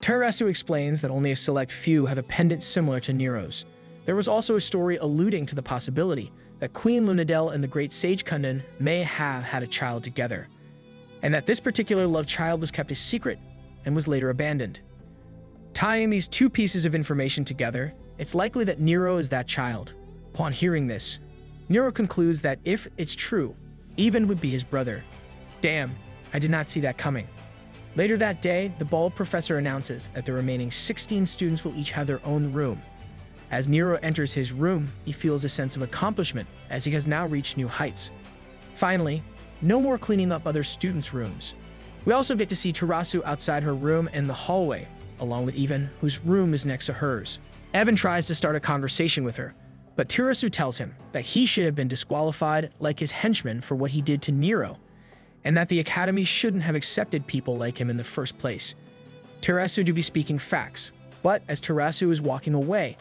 Terasu explains that only a select few have a pendant similar to Niro's. There was also a story alluding to the possibility that Queen Lunadel and the great sage Kundan may have had a child together, and that this particular love child was kept a secret and was later abandoned. Tying these two pieces of information together, it's likely that Niro is that child. Upon hearing this, Niro concludes that if it's true, Even would be his brother. Damn, I did not see that coming. Later that day, the bald professor announces that the remaining 16 students will each have their own room. As Niro enters his room, he feels a sense of accomplishment as he has now reached new heights. Finally, no more cleaning up other students' rooms. We also get to see Terasu outside her room in the hallway, along with Evan, whose room is next to hers. Evan tries to start a conversation with her, but Terasu tells him that he should have been disqualified like his henchman for what he did to Niro, and that the Academy shouldn't have accepted people like him in the first place. Terasu do be speaking facts, but as Terasu is walking away,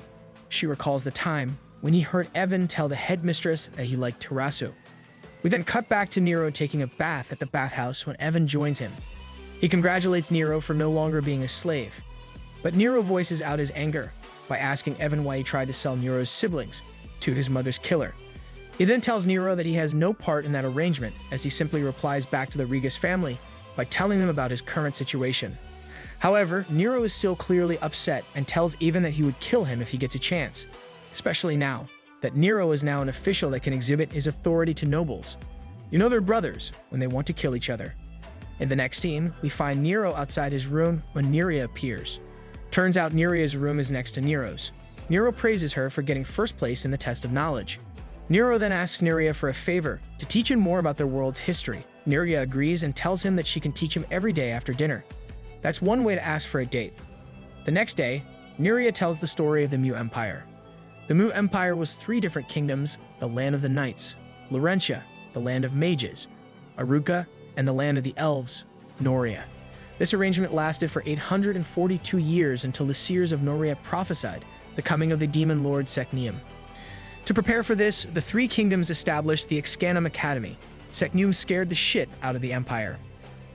she recalls the time when he heard Evan tell the headmistress that he liked Terasu. We then cut back to Niro taking a bath at the bathhouse when Evan joins him. He congratulates Niro for no longer being a slave, but Niro voices out his anger by asking Evan why he tried to sell Niro's siblings to his mother's killer. He then tells Niro that he has no part in that arrangement, as he simply replies back to the Regas family by telling them about his current situation. However, Niro is still clearly upset and tells Evan that he would kill him if he gets a chance, especially now that Niro is now an official that can exhibit his authority to nobles. You know they're brothers when they want to kill each other. In the next scene, we find Niro outside his room when Neria appears. Turns out Neria's room is next to Niro's. Niro praises her for getting first place in the test of knowledge. Niro then asks Neria for a favor to teach him more about their world's history. Neria agrees and tells him that she can teach him every day after dinner. That's one way to ask for a date. The next day, Neria tells the story of the Mu Empire. The Mu Empire was 3 different kingdoms: the land of the knights, Laurentia, the land of mages, Aruka, and the land of the elves, Noria. This arrangement lasted for 842 years until the seers of Noria prophesied the coming of the demon lord Secneum. To prepare for this, the 3 kingdoms established the Excanum Academy. Secneum scared the shit out of the empire.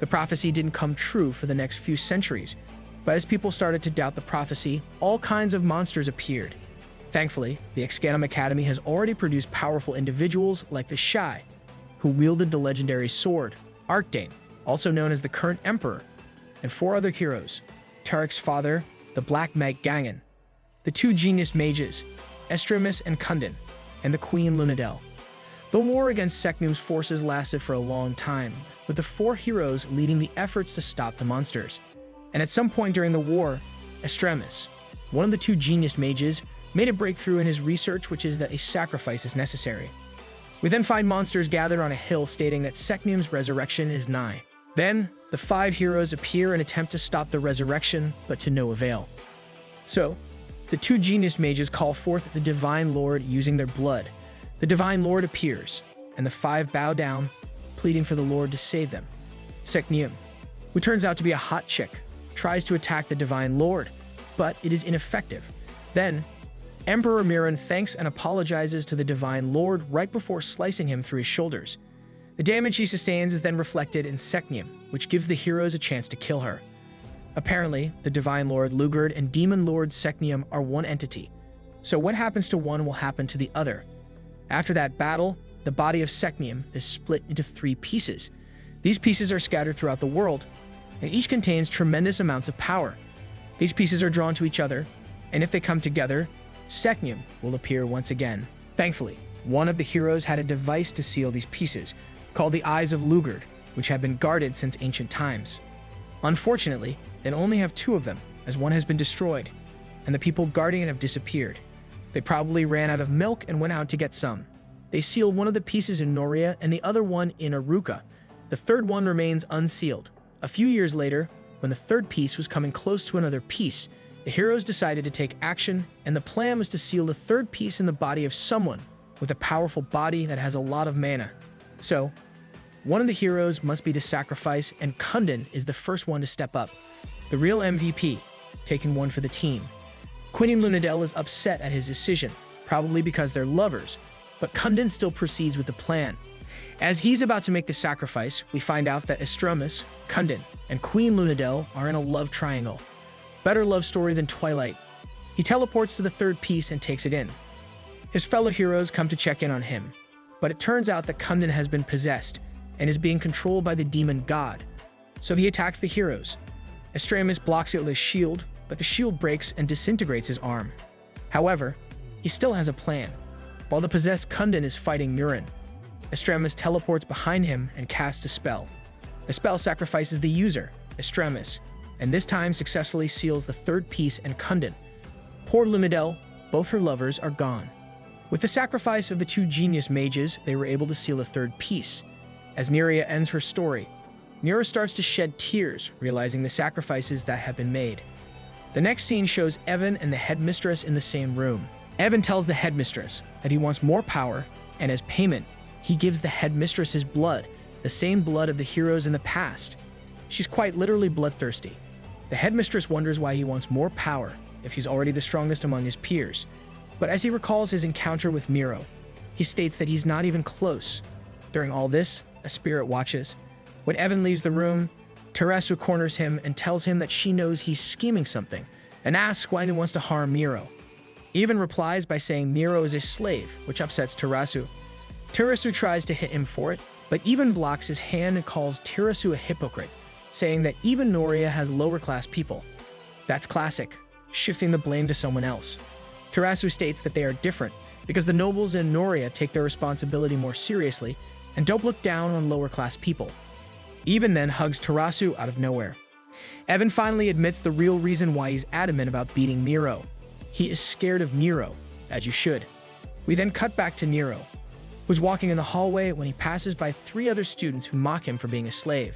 The prophecy didn't come true for the next few centuries, but as people started to doubt the prophecy, all kinds of monsters appeared. Thankfully, the Excanum Academy has already produced powerful individuals like the Shai, who wielded the legendary sword, Arcdane, also known as the current emperor, and 4 other heroes: Tarek's father, the Black Mag Gangan, the 2 genius mages, Estremis and Kundan, and the Queen Lunadel. The war against Secneum's forces lasted for a long time, with the 4 heroes leading the efforts to stop the monsters. And at some point during the war, Estremis, one of the 2 genius mages, made a breakthrough in his research, which is that a sacrifice is necessary. We then find monsters gathered on a hill stating that Secneum's resurrection is nigh. Then, the 5 heroes appear and attempt to stop the resurrection, but to no avail. So, the 2 genius mages call forth the Divine Lord using their blood. The Divine Lord appears, and the 5 bow down, pleading for the Lord to save them. Secneum, who turns out to be a hot chick, tries to attack the Divine Lord, but it is ineffective. Then, Emperor Muren thanks and apologizes to the Divine Lord right before slicing him through his shoulders. The damage he sustains is then reflected in Secneum, which gives the heroes a chance to kill her. Apparently, the Divine Lord Lugard and Demon Lord Secneum are one entity, so what happens to one will happen to the other. After that battle, the body of Secneum is split into 3 pieces. These pieces are scattered throughout the world, and each contains tremendous amounts of power. These pieces are drawn to each other, and if they come together, Secneum will appear once again. Thankfully, one of the heroes had a device to seal these pieces, called the Eyes of Lugard, which have been guarded since ancient times. Unfortunately, they only have 2 of them, as one has been destroyed, and the people guarding it have disappeared. They probably ran out of milk and went out to get some. They sealed one of the pieces in Noria and the other one in Aruka. The 3rd one remains unsealed. A few years later, when the 3rd piece was coming close to another piece, the heroes decided to take action, and the plan was to seal the 3rd piece in the body of someone with a powerful body that has a lot of mana. So, one of the heroes must be the sacrifice, and Kundan is the first one to step up. The real MVP, taking one for the team. Queen Lunadel is upset at his decision, probably because they're lovers, but Kundan still proceeds with the plan. As he's about to make the sacrifice, we find out that Estremis, Kundan, and Queen Lunadel are in a love triangle. Better love story than Twilight. He teleports to the third piece and takes it in. His fellow heroes come to check in on him, but it turns out that Kundan has been possessed and is being controlled by the demon god. So he attacks the heroes. Excanum blocks it with his shield, but the shield breaks and disintegrates his arm. However, he still has a plan. While the possessed Kundan is fighting Muren, Excanum teleports behind him and casts a spell. The spell sacrifices the user, Excanum, and this time successfully seals the third piece and Kundan. Poor Lunadel, both her lovers are gone. With the sacrifice of the two genius mages, they were able to seal the third piece. As Niro ends her story, Niro starts to shed tears, realizing the sacrifices that have been made. The next scene shows Evan and the headmistress in the same room. Evan tells the headmistress that he wants more power, and as payment, he gives the headmistress his blood, the same blood of the heroes in the past. She's quite literally bloodthirsty. The headmistress wonders why he wants more power if he's already the strongest among his peers. But as he recalls his encounter with Niro, he states that he's not even close. During all this, a spirit watches. When Evan leaves the room, Terasu corners him and tells him that she knows he's scheming something and asks why he wants to harm Niro. Evan replies by saying Niro is a slave, which upsets Terasu. Terasu tries to hit him for it, but Evan blocks his hand and calls Terasu a hypocrite, saying that even Noria has lower-class people. That's classic, shifting the blame to someone else. Terasu states that they are different because the nobles in Noria take their responsibility more seriously and don't look down on lower-class people. Evan then hugs Terasu out of nowhere. Evan finally admits the real reason why he's adamant about beating Niro. He is scared of Niro, as you should. We then cut back to Niro, who's walking in the hallway when he passes by 3 other students who mock him for being a slave.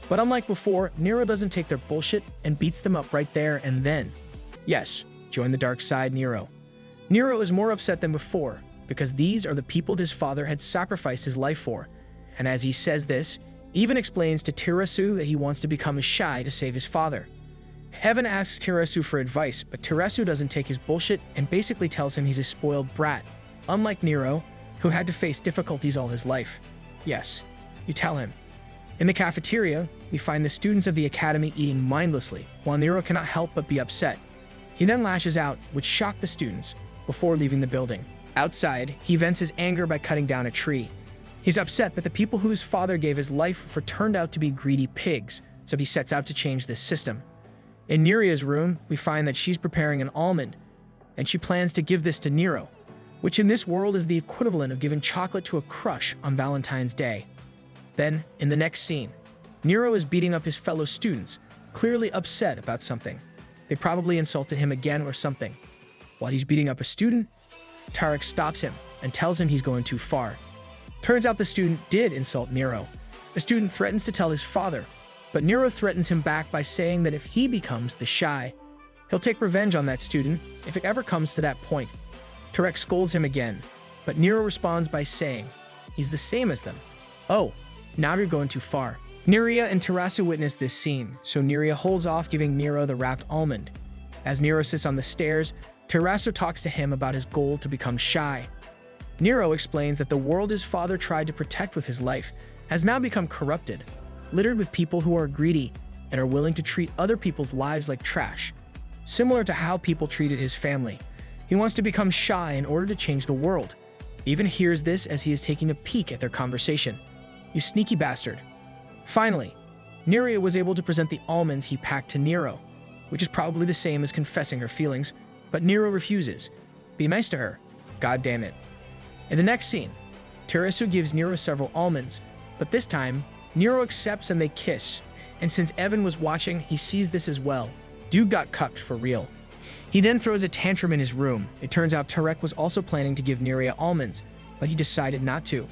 But unlike before, Niro doesn't take their bullshit and beats them up right there and then. Yes, join the dark side, Niro. Niro is more upset than before, because these are the people his father had sacrificed his life for. And as he says this, Evan explains to Terasu that he wants to become a shy to save his father. Evan asks Terasu for advice, but Terasu doesn't take his bullshit and basically tells him he's a spoiled brat, unlike Niro, who had to face difficulties all his life. Yes, you tell him. In the cafeteria, we find the students of the academy eating mindlessly, while Niro cannot help but be upset. He then lashes out, which shocked the students, before leaving the building. Outside, he vents his anger by cutting down a tree. He's upset that the people whose father gave his life for turned out to be greedy pigs, so he sets out to change this system. In Niria's room, we find that she's preparing an almond, and she plans to give this to Niro, which in this world is the equivalent of giving chocolate to a crush on Valentine's Day. Then, in the next scene, Niro is beating up his fellow students, clearly upset about something. They probably insulted him again or something. While he's beating up a student, Tarek stops him and tells him he's going too far. Turns out the student did insult Niro. The student threatens to tell his father, but Niro threatens him back by saying that if he becomes the shy, he'll take revenge on that student if it ever comes to that point. Tarek scolds him again, but Niro responds by saying he's the same as them. Oh, now you're going too far. Niria and Terasu witness this scene, so Niria holds off giving Niro the wrapped almond. As Niro sits on the stairs, Terasu talks to him about his goal to become shy. Niro explains that the world his father tried to protect with his life has now become corrupted, littered with people who are greedy and are willing to treat other people's lives like trash, similar to how people treated his family. He wants to become shy in order to change the world. Even hears this as he is taking a peek at their conversation. You sneaky bastard. Finally, Niria was able to present the almonds he packed to Niro, which is probably the same as confessing her feelings, but Niro refuses. Be nice to her. God damn it. In the next scene, Terasu gives Niro several almonds, but this time, Niro accepts and they kiss, and since Evan was watching, he sees this as well. Dude got cucked for real. He then throws a tantrum in his room. It turns out Tarek was also planning to give Niria almonds, but he decided not to.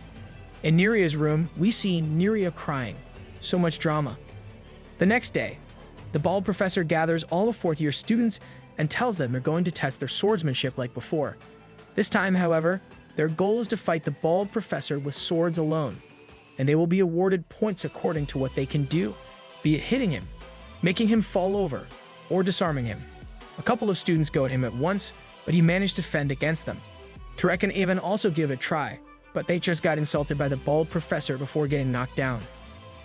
In Niria's room, we see Niria crying. So much drama. The next day, the bald professor gathers all the fourth-year students and tells them they're going to test their swordsmanship like before. This time, however, their goal is to fight the bald professor with swords alone, and they will be awarded points according to what they can do, be it hitting him, making him fall over, or disarming him. A couple of students go at him at once, but he managed to fend against them. Tarek and Evan also give it a try, but they just got insulted by the bald professor before getting knocked down.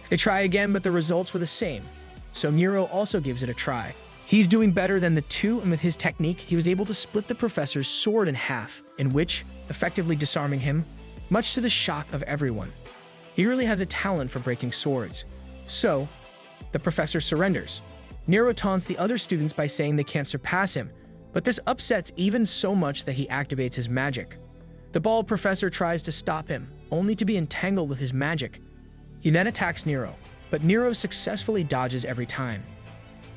They try again, but the results were the same, so Niro also gives it a try. He's doing better than the two, and with his technique, he was able to split the professor's sword in half, in which, effectively disarming him, much to the shock of everyone. He really has a talent for breaking swords. So, the professor surrenders. Niro taunts the other students by saying they can't surpass him, but this upsets even so much that he activates his magic. The bald professor tries to stop him, only to be entangled with his magic. He then attacks Niro, but Niro successfully dodges every time.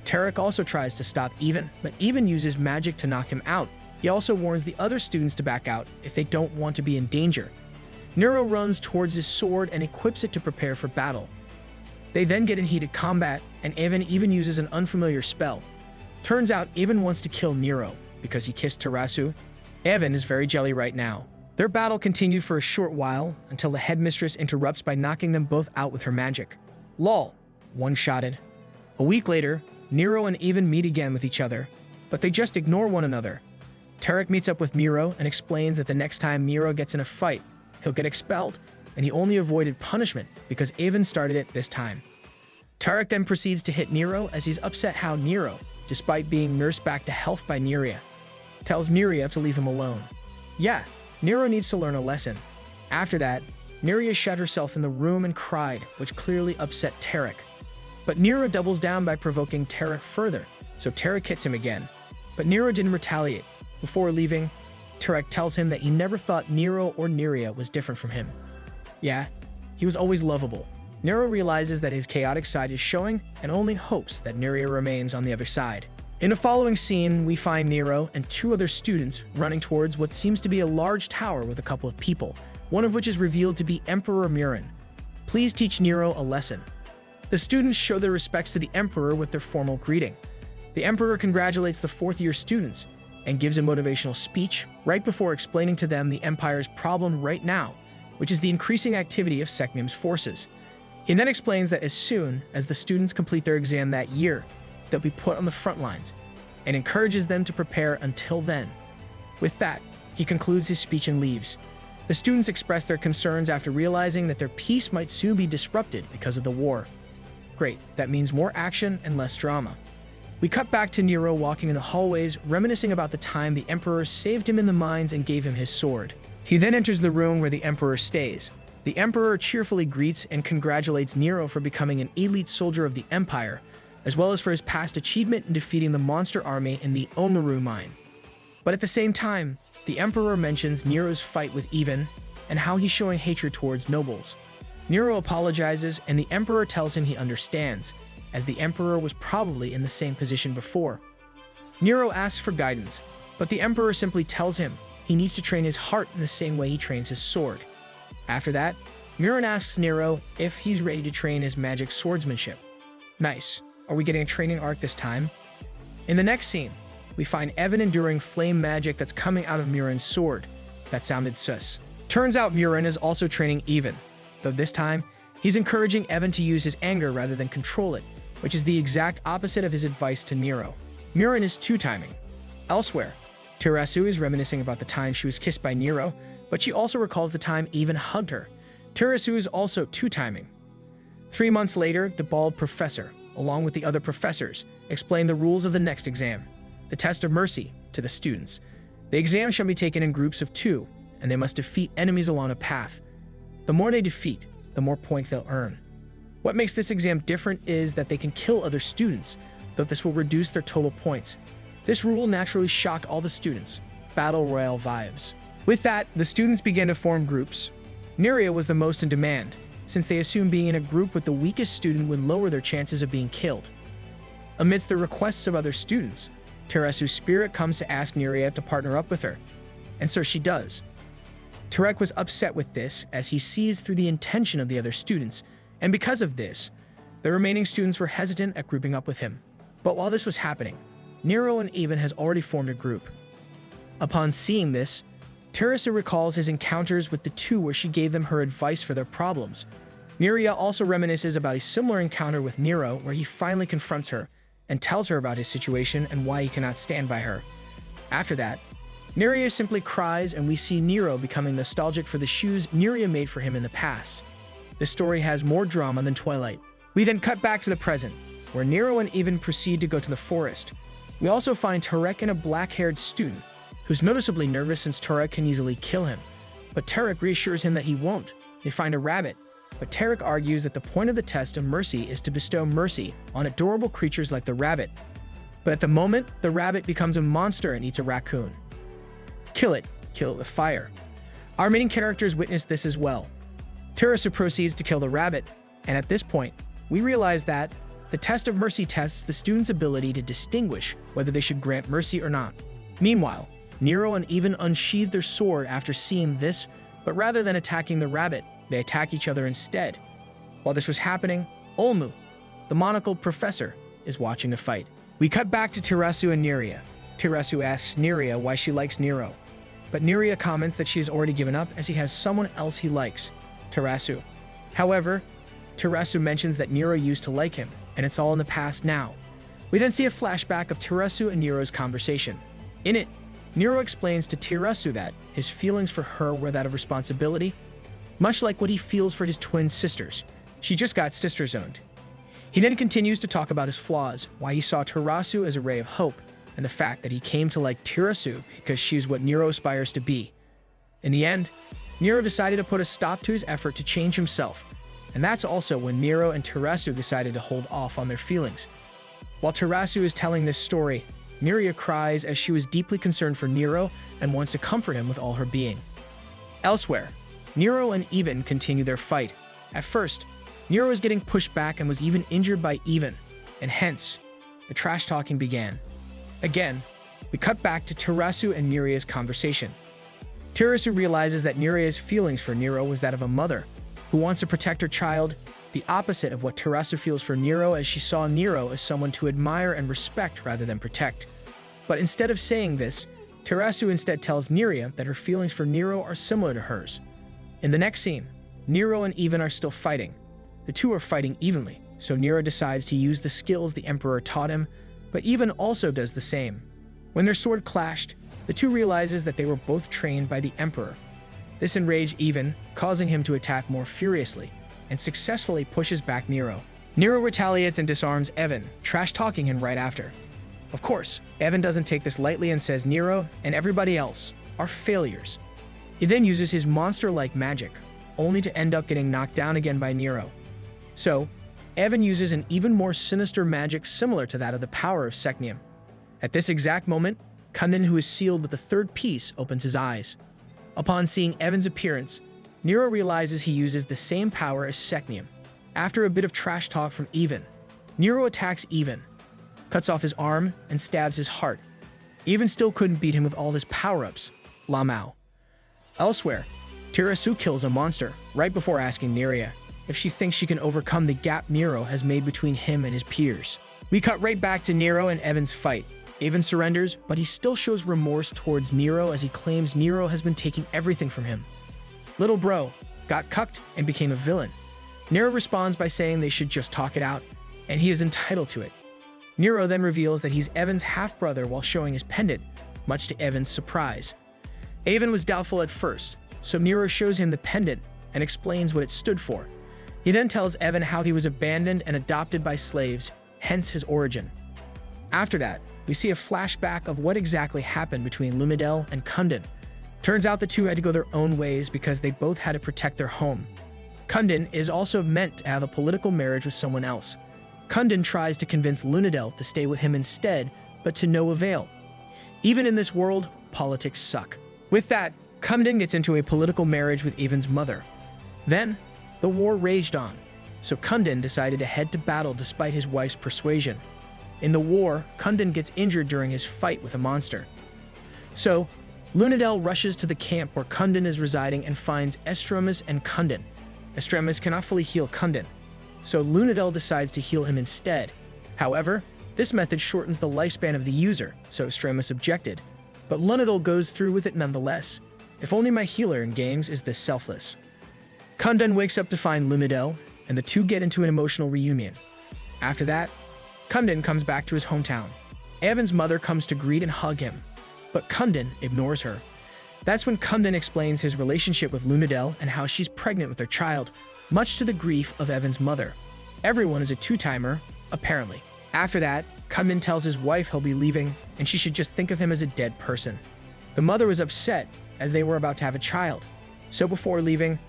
Tarek also tries to stop Even, but Even uses magic to knock him out. He also warns the other students to back out if they don't want to be in danger. Niro runs towards his sword and equips it to prepare for battle. They then get in heated combat, and Even uses an unfamiliar spell. Turns out Even wants to kill Niro because he kissed Terasu. Even is very jelly right now. Their battle continued for a short while until the headmistress interrupts by knocking them both out with her magic. Lol, one-shotted. A week later, Niro and Even meet again with each other, but they just ignore one another. Tarek meets up with Niro and explains that the next time Niro gets in a fight, he'll get expelled, and he only avoided punishment because Even started it this time. Tarek then proceeds to hit Niro as he's upset how Niro, despite being nursed back to health by Neria, tells Neria to leave him alone. Yeah, Niro needs to learn a lesson. After that, Neria shut herself in the room and cried, which clearly upset Tarek. But Niro doubles down by provoking Tarek further, so Tarek hits him again. But Niro didn't retaliate. Before leaving, Tarek tells him that he never thought Niro or Neria was different from him. Yeah, he was always lovable. Niro realizes that his chaotic side is showing and only hopes that Neria remains on the other side. In the following scene, we find Niro and two other students running towards what seems to be a large tower with a couple of people, one of which is revealed to be Emperor Muren. Please teach Niro a lesson. The students show their respects to the Emperor with their formal greeting. The Emperor congratulates the fourth-year students and gives a motivational speech right before explaining to them the Empire's problem right now, which is the increasing activity of Secneum's forces. He then explains that as soon as the students complete their exam that year, they'll be put on the front lines, and encourages them to prepare until then. With that, he concludes his speech and leaves. The students express their concerns after realizing that their peace might soon be disrupted because of the war. Great, that means more action and less drama. We cut back to Niro walking in the hallways, reminiscing about the time the Emperor saved him in the mines and gave him his sword. He then enters the room where the Emperor stays. The Emperor cheerfully greets and congratulates Niro for becoming an elite soldier of the Empire, as well as for his past achievement in defeating the monster army in the Omaru mine. But at the same time, the Emperor mentions Nero's fight with Even and how he's showing hatred towards nobles. Niro apologizes, and the Emperor tells him he understands, as the Emperor was probably in the same position before. Niro asks for guidance, but the Emperor simply tells him he needs to train his heart in the same way he trains his sword. After that, Muren asks Niro if he's ready to train his magic swordsmanship. Nice. Are we getting a training arc this time? In the next scene, we find Evan enduring flame magic that's coming out of Muren's sword. That sounded sus. Turns out Muren is also training Even, though this time, he's encouraging Evan to use his anger rather than control it, which is the exact opposite of his advice to Niro. Muren is two-timing. Elsewhere, Terasu is reminiscing about the time she was kissed by Niro, but she also recalls the time Even hugged her. Terasu is also two-timing. 3 months later, the bald professor, along with the other professors, explain the rules of the next exam, the test of mercy, to the students. The exam shall be taken in groups of 2, and they must defeat enemies along a path. The more they defeat, the more points they'll earn. What makes this exam different is that they can kill other students, though this will reduce their total points. This rule naturally shocked all the students. Battle Royale vibes. With that, the students began to form groups. Neria was the most in demand, since they assumed being in a group with the weakest student would lower their chances of being killed. Amidst the requests of other students, Terasu's spirit comes to ask Neria to partner up with her, and so she does. Tarek was upset with this as he sees through the intention of the other students, and because of this, the remaining students were hesitant at grouping up with him. But while this was happening, Niro and Even has already formed a group. Upon seeing this, Terasu recalls his encounters with the two where she gave them her advice for their problems. Neria also reminisces about a similar encounter with Niro where he finally confronts her and tells her about his situation and why he cannot stand by her. After that, Neria simply cries, and we see Niro becoming nostalgic for the shoes Neria made for him in the past. This story has more drama than Twilight. We then cut back to the present. where Niro and Even proceed to go to the forest. We also find Tarek and a black-haired student, who's noticeably nervous since Tarek can easily kill him. But Tarek reassures him that he won't. They find a rabbit, but Tarek argues that the point of the test of mercy is to bestow mercy on adorable creatures like the rabbit. But at the moment, the rabbit becomes a monster and eats a raccoon. Kill it with fire. Our main characters witness this as well. Terasu proceeds to kill the rabbit, and at this point, we realize that the test of mercy tests the student's ability to distinguish whether they should grant mercy or not. Meanwhile, Niro and Even unsheathe their sword after seeing this, but rather than attacking the rabbit, they attack each other instead. While this was happening, Olmu, the monocled professor, is watching the fight. We cut back to Terasu and Niria. Terasu asks Niria why she likes Niro, but Niria comments that she has already given up as he has someone else he likes, Terasu. However, Terasu mentions that Niro used to like him, and it's all in the past now. We then see a flashback of Terasu and Niro's conversation. In it, Niro explains to Terasu that his feelings for her were that of responsibility, much like what he feels for his twin sisters. She just got sister-zoned. He then continues to talk about his flaws, why he saw Terasu as a ray of hope, and the fact that he came to like Terasu because she's what Niro aspires to be. In the end, Niro decided to put a stop to his effort to change himself, and that's also when Niro and Terasu decided to hold off on their feelings. While Terasu is telling this story, Niria cries as she was deeply concerned for Niro and wants to comfort him with all her being. Elsewhere, Niro and Even continue their fight. At first, Niro is getting pushed back and was even injured by Even, and hence, the trash-talking began. Again, we cut back to Terasu and Niria's conversation. Terasu realizes that Niria's feelings for Niro was that of a mother who wants to protect her child, the opposite of what Terasu feels for Niro, as she saw Niro as someone to admire and respect rather than protect. But instead of saying this, Terasu instead tells Niria that her feelings for Niro are similar to hers. In the next scene, Niro and Even are still fighting. The two are fighting evenly, so Niro decides to use the skills the Emperor taught him, but Even also does the same. When their sword clashed, the two realizes that they were both trained by the Emperor. This enraged Even, causing him to attack more furiously, and successfully pushes back Niro. Niro retaliates and disarms Evan, trash-talking him right after. Of course, Evan doesn't take this lightly and says Niro and everybody else are failures. He then uses his monster-like magic, only to end up getting knocked down again by Niro. So, Evan uses an even more sinister magic similar to that of the power of Secneum. At this exact moment, Kundin, who is sealed with the third piece, opens his eyes. Upon seeing Evan's appearance, Niro realizes he uses the same power as Secneum. After a bit of trash talk from Even, Niro attacks Even, cuts off his arm, and stabs his heart. Even still couldn't beat him with all his power-ups. Lamau. Elsewhere, Terasu kills a monster right before asking Niria if she thinks she can overcome the gap Niro has made between him and his peers. We cut right back to Niro and Evan's fight. Even surrenders, but he still shows remorse towards Niro as he claims Niro has been taking everything from him. Little bro got cucked and became a villain. Niro responds by saying they should just talk it out, and he is entitled to it. Niro then reveals that he's Evan's half-brother while showing his pendant, much to Evan's surprise. Evan was doubtful at first, so Niro shows him the pendant and explains what it stood for. He then tells Evan how he was abandoned and adopted by slaves, hence his origin. After that, we see a flashback of what exactly happened between Lunadel and Kundin. Turns out the two had to go their own ways because they both had to protect their home. Kundin is also meant to have a political marriage with someone else. Kundin tries to convince Lunadel to stay with him instead, but to no avail. Even in this world, politics suck. With that, Kundin gets into a political marriage with Evan's mother. Then, the war raged on, so Kundin decided to head to battle despite his wife's persuasion. In the war, Kundin gets injured during his fight with a monster. So, Lunadel rushes to the camp where Kundin is residing and finds Estremis and Kundin. Estremis cannot fully heal Kundin, so Lunadel decides to heal him instead. However, this method shortens the lifespan of the user, so Estremis objected. But Lunadel goes through with it nonetheless. If only my healer in games is this selfless. Kundin wakes up to find Lunadel, and the two get into an emotional reunion. After that, Kundin comes back to his hometown. Evan's mother comes to greet and hug him, but Kundin ignores her. That's when Kundin explains his relationship with Lunadel and how she's pregnant with their child, much to the grief of Evan's mother. Everyone is a two-timer, apparently. After that, Kundan tells his wife he'll be leaving and she should just think of him as a dead person. The mother was upset as they were about to have a child. So before leaving,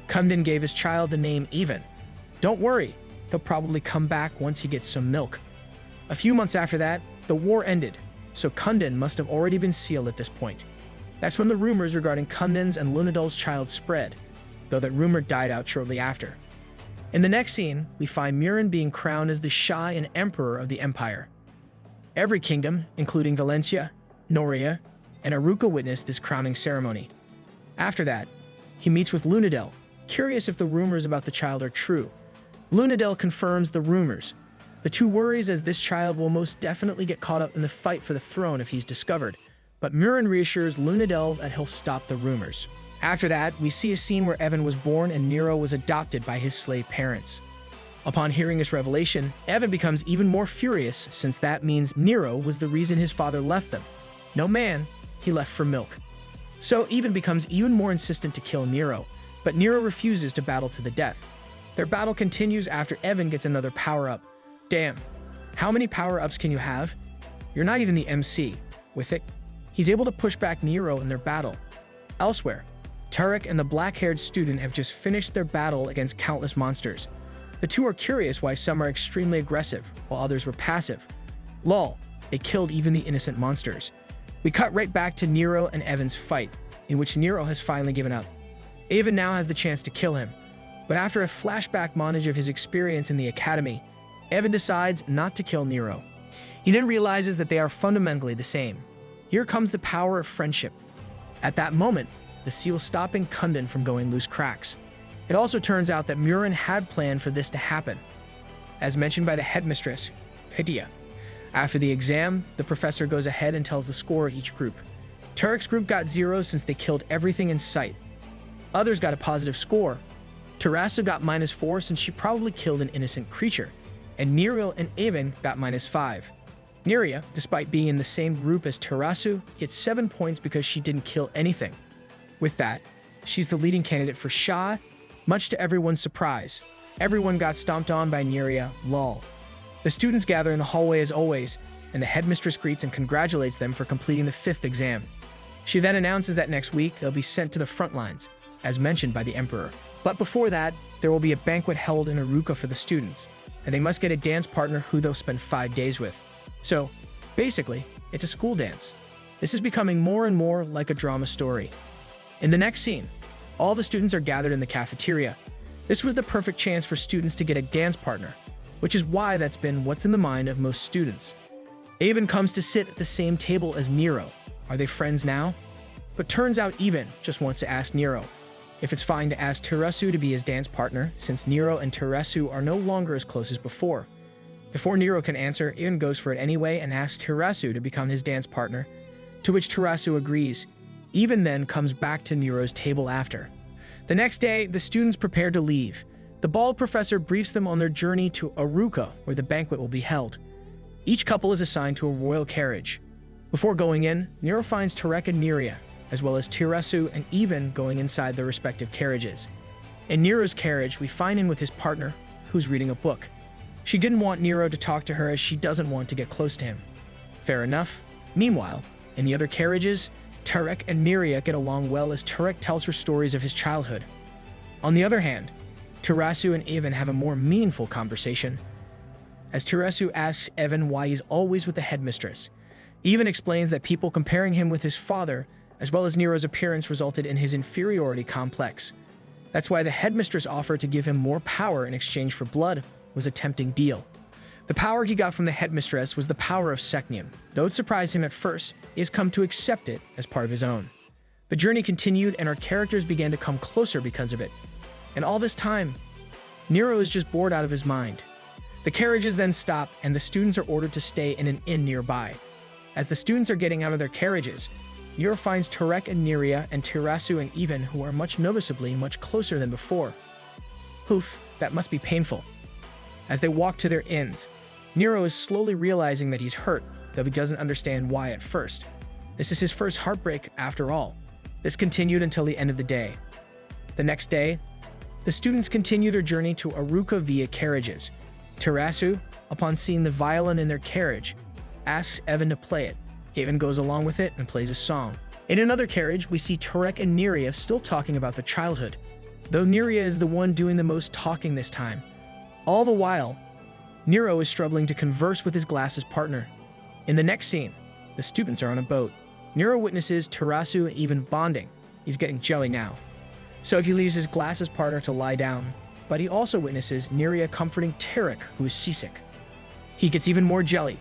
Kundan gave his child the name Even. Don't worry, he'll probably come back once he gets some milk. A few months after that, the war ended, so Kundan must have already been sealed at this point. That's when the rumors regarding Kundan's and Lunadel's child spread, though that rumor died out shortly after. In the next scene, we find Muren being crowned as the Shah and Emperor of the Empire. Every kingdom, including Valencia, Noria, and Aruca, witnessed this crowning ceremony. After that, he meets with Lunadel, curious if the rumors about the child are true. Lunadel confirms the rumors. The two worries as this child will most definitely get caught up in the fight for the throne if he's discovered, but Muren reassures Lunadel that he'll stop the rumors. After that, we see a scene where Evan was born and Niro was adopted by his slave parents. Upon hearing this revelation, Evan becomes even more furious since that means Niro was the reason his father left them. No man, he left for milk. So Evan becomes even more insistent to kill Niro, but Niro refuses to battle to the death. Their battle continues after Evan gets another power-up. Damn, how many power-ups can you have? You're not even the MC. With it, he's able to push back Niro in their battle. Elsewhere, Tarek and the black-haired student have just finished their battle against countless monsters. The two are curious why some are extremely aggressive, while others were passive. Lol, they killed even the innocent monsters. We cut right back to Niro and Evan's fight, in which Niro has finally given up. Evan now has the chance to kill him, but after a flashback montage of his experience in the academy, Evan decides not to kill Niro. He then realizes that they are fundamentally the same. Here comes the power of friendship. At that moment, the seal stopping Kundan from going loose cracks. It also turns out that Muren had planned for this to happen. As mentioned by the headmistress, Hydia. After the exam, the professor goes ahead and tells the score of each group. Tarek's group got 0 since they killed everything in sight. Others got a positive score. Tarasu got -4 since she probably killed an innocent creature. And Niro and Evan got -5. Niria, despite being in the same group as Tarasu, gets 7 points because she didn't kill anything. With that, she's the leading candidate for Shah, much to everyone's surprise. Everyone got stomped on by Niria, lol. The students gather in the hallway as always, and the headmistress greets and congratulates them for completing the 5th exam. She then announces that next week they'll be sent to the front lines, as mentioned by the Emperor. But before that, there will be a banquet held in Aruca for the students, and they must get a dance partner who they'll spend 5 days with. So, basically, it's a school dance. This is becoming more and more like a drama story. In the next scene, all the students are gathered in the cafeteria. This was the perfect chance for students to get a dance partner, which is why that's been what's in the mind of most students. Evan comes to sit at the same table as Niro. Are they friends now? But turns out Evan just wants to ask Niro if it's fine to ask Tarasu to be his dance partner, since Niro and Tarasu are no longer as close as before. Before Niro can answer, Evan goes for it anyway and asks Tarasu to become his dance partner, to which Tarasu agrees. Evan then comes back to Niro's table after. The next day, the students prepare to leave. The bald professor briefs them on their journey to Aruca, where the banquet will be held. Each couple is assigned to a royal carriage. Before going in, Niro finds Tarek and Niria, as well as Tirasu and Evan going inside their respective carriages. In Niro's carriage, we find him with his partner, who's reading a book. She didn't want Niro to talk to her as she doesn't want to get close to him. Fair enough. Meanwhile, in the other carriages, Tarek and Niria get along well as Tarek tells her stories of his childhood. On the other hand, Tarasu and Evan have a more meaningful conversation, as Tarasu asks Evan why he's always with the headmistress. Evan explains that people comparing him with his father, as well as Niro's appearance, resulted in his inferiority complex. That's why the headmistress offered to give him more power in exchange for blood was a tempting deal. The power he got from the headmistress was the power of Secneum. Though it surprised him at first, he has come to accept it as part of his own. The journey continued and our characters began to come closer because of it. And all this time, Niro is just bored out of his mind. The carriages then stop and the students are ordered to stay in an inn nearby. As the students are getting out of their carriages, Niro finds Tarek and Niria and Tirasu and Evan, who are much noticeably much closer than before. Oof, that must be painful. As they walk to their inns, Niro is slowly realizing that he's hurt, though he doesn't understand why at first. This is his first heartbreak after all. This continued until the end of the day. The next day, the students continue their journey to Aruca via carriages. Terasu, upon seeing the violin in their carriage, asks Evan to play it. Evan goes along with it and plays a song. In another carriage, we see Tarek and Niria still talking about their childhood, though Niria is the one doing the most talking this time. All the while, Niro is struggling to converse with his glasses partner. In the next scene, the students are on a boat. Niro witnesses Terasu and Evan bonding. He's getting jelly now. So he leaves his glasses partner to lie down, but he also witnesses Niria comforting Tarek, who is seasick. He gets even more jelly.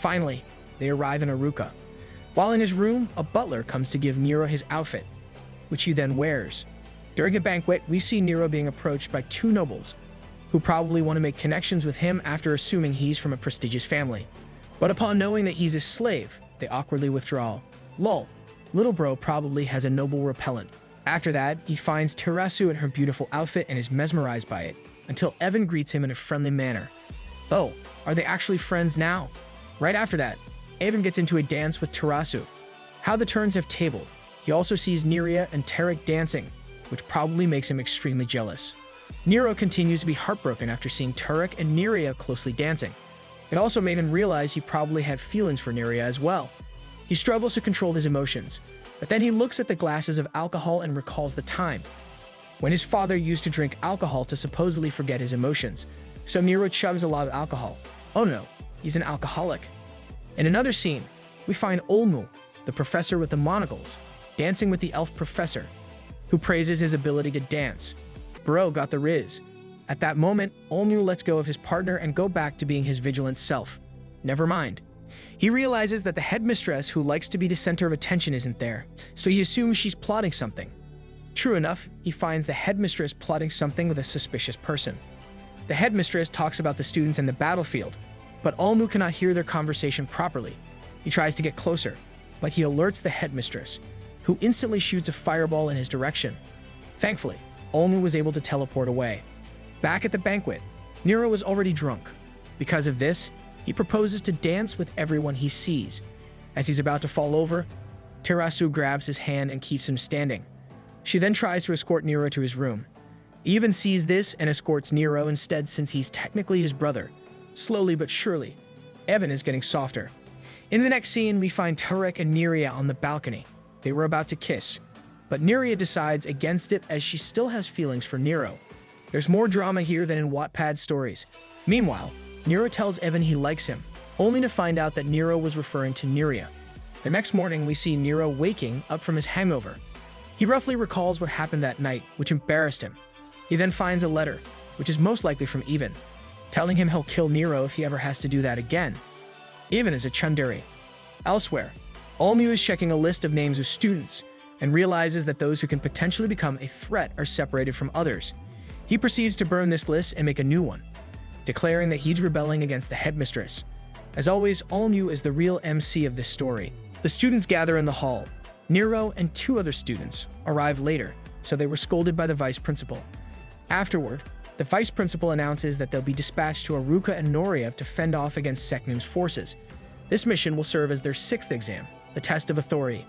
Finally, they arrive in Aruka. While in his room, a butler comes to give Niro his outfit, which he then wears. During a banquet, we see Niro being approached by two nobles, who probably want to make connections with him after assuming he's from a prestigious family. But upon knowing that he's a slave, they awkwardly withdraw. Lol, little bro probably has a noble repellent. After that, he finds Terasu in her beautiful outfit and is mesmerized by it, until Evan greets him in a friendly manner. Oh, are they actually friends now? Right after that, Evan gets into a dance with Terasu. How the turns have tabled. He also sees Niria and Tarek dancing, which probably makes him extremely jealous. Niro continues to be heartbroken after seeing Tarek and Niria closely dancing. It also made him realize he probably had feelings for Niria as well. He struggles to control his emotions, but then he looks at the glasses of alcohol and recalls the time when his father used to drink alcohol to supposedly forget his emotions. So Niro chugs a lot of alcohol. Oh no, he's an alcoholic. In another scene, we find Olmu, the professor with the monocles, dancing with the elf professor, who praises his ability to dance. Bro got the riz. At that moment, Olmu lets go of his partner and go back to being his vigilant self. Never mind. He realizes that the headmistress who likes to be the center of attention isn't there, so he assumes she's plotting something. True enough, he finds the headmistress plotting something with a suspicious person. The headmistress talks about the students in the battlefield, but Olmu cannot hear their conversation properly. He tries to get closer, but he alerts the headmistress, who instantly shoots a fireball in his direction. Thankfully, Olmu was able to teleport away. Back at the banquet, Niro was already drunk. Because of this, he proposes to dance with everyone he sees. As he's about to fall over, Terasu grabs his hand and keeps him standing. She then tries to escort Niro to his room. Evan sees this and escorts Niro instead since he's technically his brother. Slowly but surely, Evan is getting softer. In the next scene, we find Tarek and Niria on the balcony. They were about to kiss, but Niria decides against it as she still has feelings for Niro. There's more drama here than in Wattpad stories. Meanwhile, Niro tells Evan he likes him, only to find out that Niro was referring to Niria. The next morning, we see Niro waking up from his hangover. He roughly recalls what happened that night, which embarrassed him. He then finds a letter, which is most likely from Evan, telling him he'll kill Niro if he ever has to do that again. Evan is a tsundere. Elsewhere, Olmu is checking a list of names of students and realizes that those who can potentially become a threat are separated from others. He proceeds to burn this list and make a new one, declaring that he's rebelling against the headmistress. As always, Olmu is the real MC of this story. The students gather in the hall. Niro and two other students arrive later, so they were scolded by the vice principal. Afterward, the vice principal announces that they'll be dispatched to Aruka and Noria to fend off against Secneum's forces. This mission will serve as their 6th exam, the test of authority.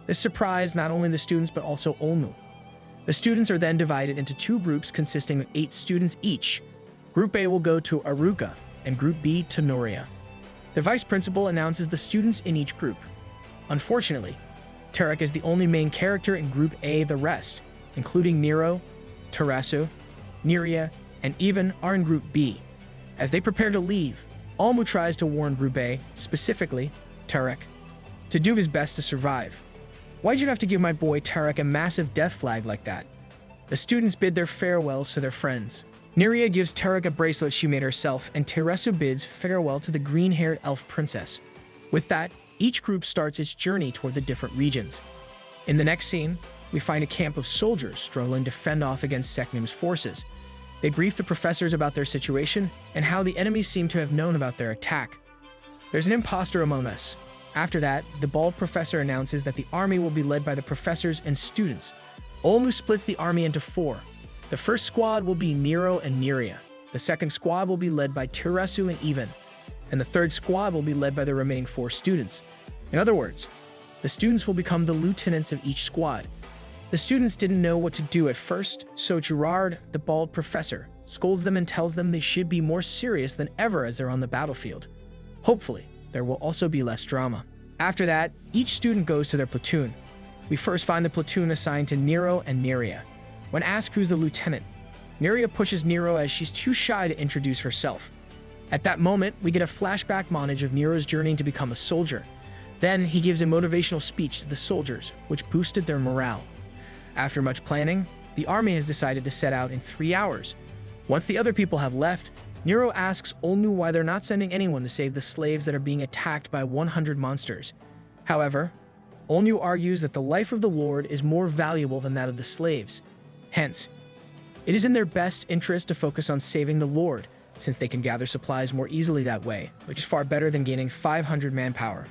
This surprised not only the students but also Olmu. The students are then divided into 2 groups consisting of 8 students each. Group A will go to Aruka and Group B to Noria. The vice principal announces the students in each group. Unfortunately, Tarek is the only main character in Group A. The rest, including Niro, Terasu, Niria, and Evan, are in Group B. As they prepare to leave, Olmu tries to warn Group A, specifically Tarek, to do his best to survive. Why'd you have to give my boy Tarek a massive death flag like that? The students bid their farewells to their friends. Niria gives Tarek a bracelet she made herself, and Terasu bids farewell to the green-haired elf princess. With that, each group starts its journey toward the different regions. In the next scene, we find a camp of soldiers struggling to fend off against Secneum's forces. They brief the professors about their situation and how the enemies seem to have known about their attack. There's an imposter among us. After that, the bald professor announces that the army will be led by the professors and students. Olmu splits the army into 4. The first squad will be Niro and Niria. The second squad will be led by Terasu and Evan. And the third squad will be led by the remaining 4 students. In other words, the students will become the lieutenants of each squad. The students didn't know what to do at first, so Gerard, the bald professor, scolds them and tells them they should be more serious than ever as they're on the battlefield. Hopefully, there will also be less drama. After that, each student goes to their platoon. We first find the platoon assigned to Niro and Neria. When asked who's the lieutenant, Neria pushes Niro as she's too shy to introduce herself. At that moment, we get a flashback montage of Nero's journey to become a soldier. Then, he gives a motivational speech to the soldiers, which boosted their morale. After much planning, the army has decided to set out in 3 hours. Once the other people have left, Niro asks Olnu why they're not sending anyone to save the slaves that are being attacked by 100 monsters. However, Olnu argues that the life of the Lord is more valuable than that of the slaves. Hence, it is in their best interest to focus on saving the Lord, since they can gather supplies more easily that way, which is far better than gaining 500 manpower.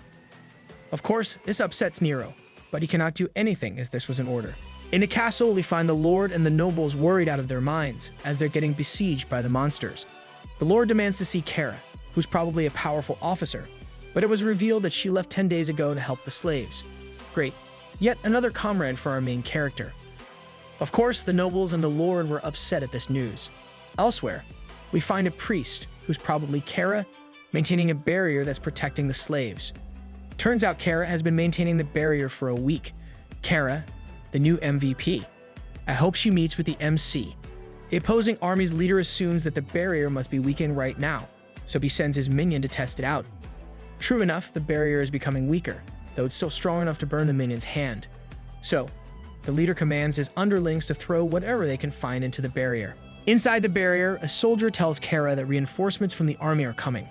Of course, this upsets Niro, but he cannot do anything as this was an order. In the castle, we find the Lord and the nobles worried out of their minds as they're getting besieged by the monsters. The Lord demands to see Kara, who's probably a powerful officer, but it was revealed that she left 10 days ago to help the slaves. Great. Yet another comrade for our main character. Of course, the nobles and the Lord were upset at this news. Elsewhere, we find a priest, who's probably Kara, maintaining a barrier that's protecting the slaves. Turns out Kara has been maintaining the barrier for a week. Kara, the new MVP. I hope she meets with the MC. The opposing army's leader assumes that the barrier must be weakened right now, so he sends his minion to test it out. True enough, the barrier is becoming weaker, though it's still strong enough to burn the minion's hand. So, the leader commands his underlings to throw whatever they can find into the barrier. Inside the barrier, a soldier tells Kara that reinforcements from the army are coming,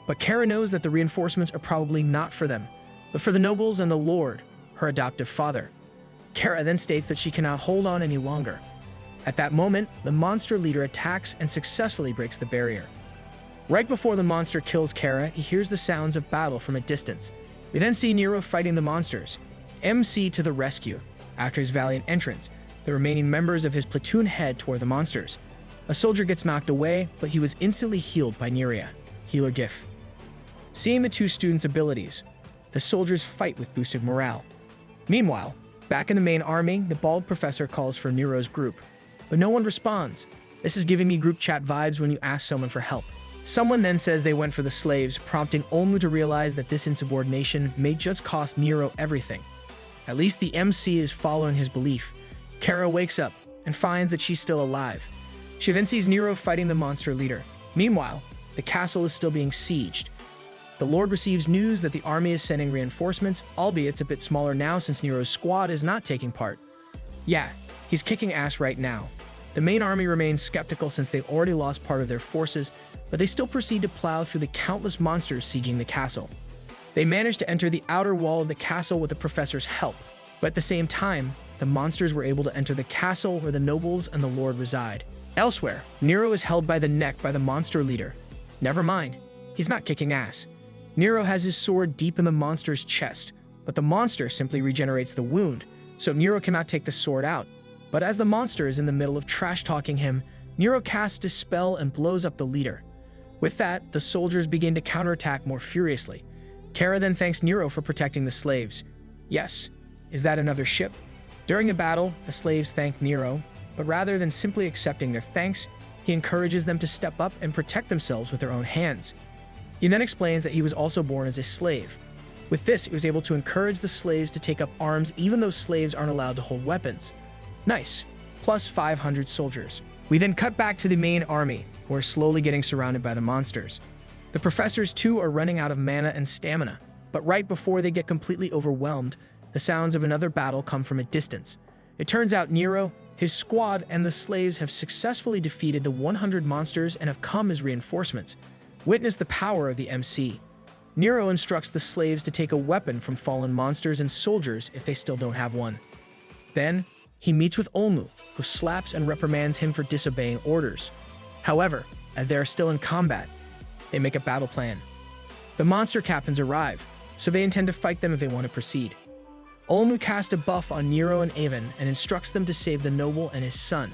but Kara knows that the reinforcements are probably not for them, but for the nobles and the Lord, her adoptive father. Kara then states that she cannot hold on any longer. At that moment, the monster leader attacks and successfully breaks the barrier. Right before the monster kills Kara, he hears the sounds of battle from a distance. We then see Niro fighting the monsters. MC to the rescue. After his valiant entrance, the remaining members of his platoon head toward the monsters. A soldier gets knocked away, but he was instantly healed by Neria. Healer GIF. Seeing the two students' abilities, the soldiers fight with boosted morale. Meanwhile, back in the main army, the bald professor calls for Nero's group, but no one responds. This is giving me group chat vibes when you ask someone for help. Someone then says they went for the slaves, prompting Olmu to realize that this insubordination may just cost Niro everything. At least the MC is following his belief. Kara wakes up and finds that she's still alive. She then sees Niro fighting the monster leader. Meanwhile, the castle is still being sieged. The Lord receives news that the army is sending reinforcements, albeit it's a bit smaller now since Nero's squad is not taking part. Yeah, he's kicking ass right now. The main army remains skeptical since they've already lost part of their forces, but they still proceed to plow through the countless monsters sieging the castle. They manage to enter the outer wall of the castle with the professor's help, but at the same time, the monsters were able to enter the castle where the nobles and the Lord reside. Elsewhere, Niro is held by the neck by the monster leader. Never mind, he's not kicking ass. Niro has his sword deep in the monster's chest, but the monster simply regenerates the wound, so Niro cannot take the sword out. But as the monster is in the middle of trash-talking him, Niro casts his spell and blows up the leader. With that, the soldiers begin to counterattack more furiously. Kara then thanks Niro for protecting the slaves. Yes, is that another ship? During the battle, the slaves thank Niro, but rather than simply accepting their thanks, he encourages them to step up and protect themselves with their own hands. He then explains that he was also born as a slave. With this, he was able to encourage the slaves to take up arms even though slaves aren't allowed to hold weapons. Nice. Plus 500 soldiers. We then cut back to the main army, who are slowly getting surrounded by the monsters. The professors too are running out of mana and stamina, but right before they get completely overwhelmed, the sounds of another battle come from a distance. It turns out Niro, his squad, and the slaves have successfully defeated the 100 monsters and have come as reinforcements. Witness the power of the MC. Niro instructs the slaves to take a weapon from fallen monsters and soldiers if they still don't have one. Then, he meets with Olmu, who slaps and reprimands him for disobeying orders. However, as they are still in combat, they make a battle plan. The monster captains arrive, so they intend to fight them if they want to proceed. Olmu casts a buff on Niro and Avon and instructs them to save the noble and his son.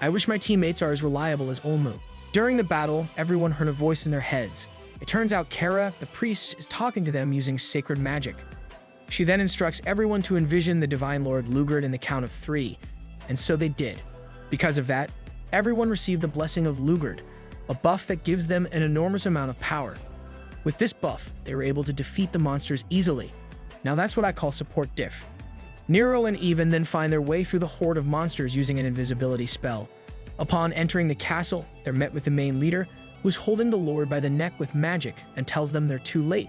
I wish my teammates are as reliable as Olmu. During the battle, everyone heard a voice in their heads. It turns out Kara, the priest, is talking to them using sacred magic. She then instructs everyone to envision the Divine Lord Lugard in the count of 3, and so they did. Because of that, everyone received the blessing of Lugard, a buff that gives them an enormous amount of power. With this buff, they were able to defeat the monsters easily. Now that's what I call support diff. Niro and Even then find their way through the horde of monsters using an invisibility spell. Upon entering the castle, they're met with the main leader, who's holding the lord by the neck with magic and tells them they're too late.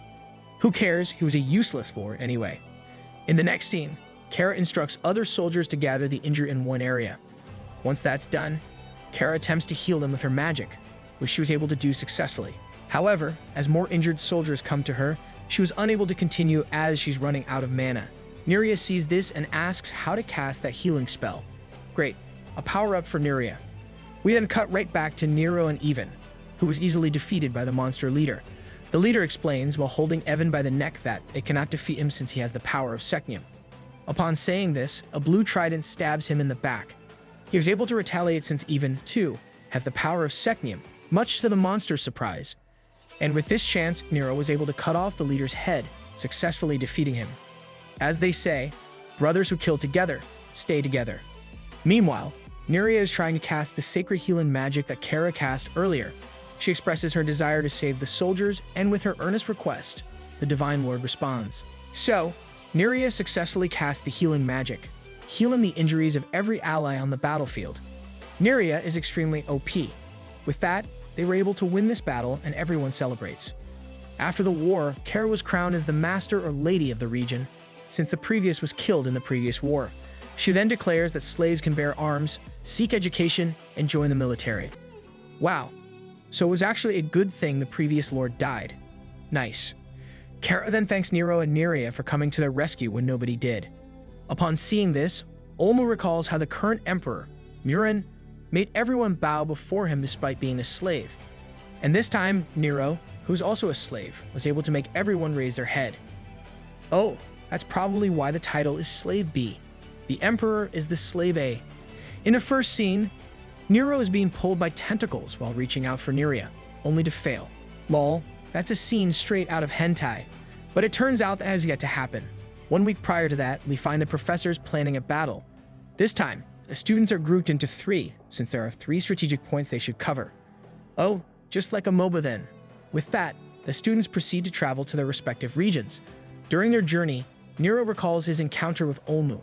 Who cares? He was a useless lord anyway. In the next scene, Kara instructs other soldiers to gather the injured in one area. Once that's done, Kara attempts to heal them with her magic, which she was able to do successfully. However, as more injured soldiers come to her, she was unable to continue as she's running out of mana. Niro sees this and asks how to cast that healing spell. Great, a power-up for Niro. We then cut right back to Niro and Even, who was easily defeated by the monster leader. The leader explains while holding Evan by the neck that they cannot defeat him since he has the power of Secneum. Upon saying this, a blue trident stabs him in the back. He was able to retaliate since Even, too, has the power of Secneum, much to the monster's surprise. And with this chance, Niro was able to cut off the leader's head, successfully defeating him. As they say, brothers who kill together, stay together. Meanwhile, Niro is trying to cast the sacred healing magic that Kara cast earlier. She expresses her desire to save the soldiers, and with her earnest request, the Divine Lord responds. So, Niro successfully casts the healing magic, healing the injuries of every ally on the battlefield. Niro is extremely OP. With that, they were able to win this battle and everyone celebrates. After the war, Kara was crowned as the master or lady of the region, since the previous was killed in the previous war. She then declares that slaves can bear arms, seek education, and join the military. Wow. So it was actually a good thing the previous lord died. Nice. Kara then thanks Niro and Niro for coming to their rescue when nobody did. Upon seeing this, Olmu recalls how the current emperor, Muren, made everyone bow before him despite being a slave. And this time, Niro, who's also a slave, was able to make everyone raise their head. Oh, that's probably why the title is Slave B. The emperor is the slave A. In the first scene, Niro is being pulled by tentacles while reaching out for Niro, only to fail. Lol, that's a scene straight out of hentai. But it turns out that has yet to happen. 1 week prior to that, we find the professors planning a battle. This time, the students are grouped into 3, since there are 3 strategic points they should cover. Oh, just like a MOBA then. With that, the students proceed to travel to their respective regions. During their journey, Niro recalls his encounter with Olmu.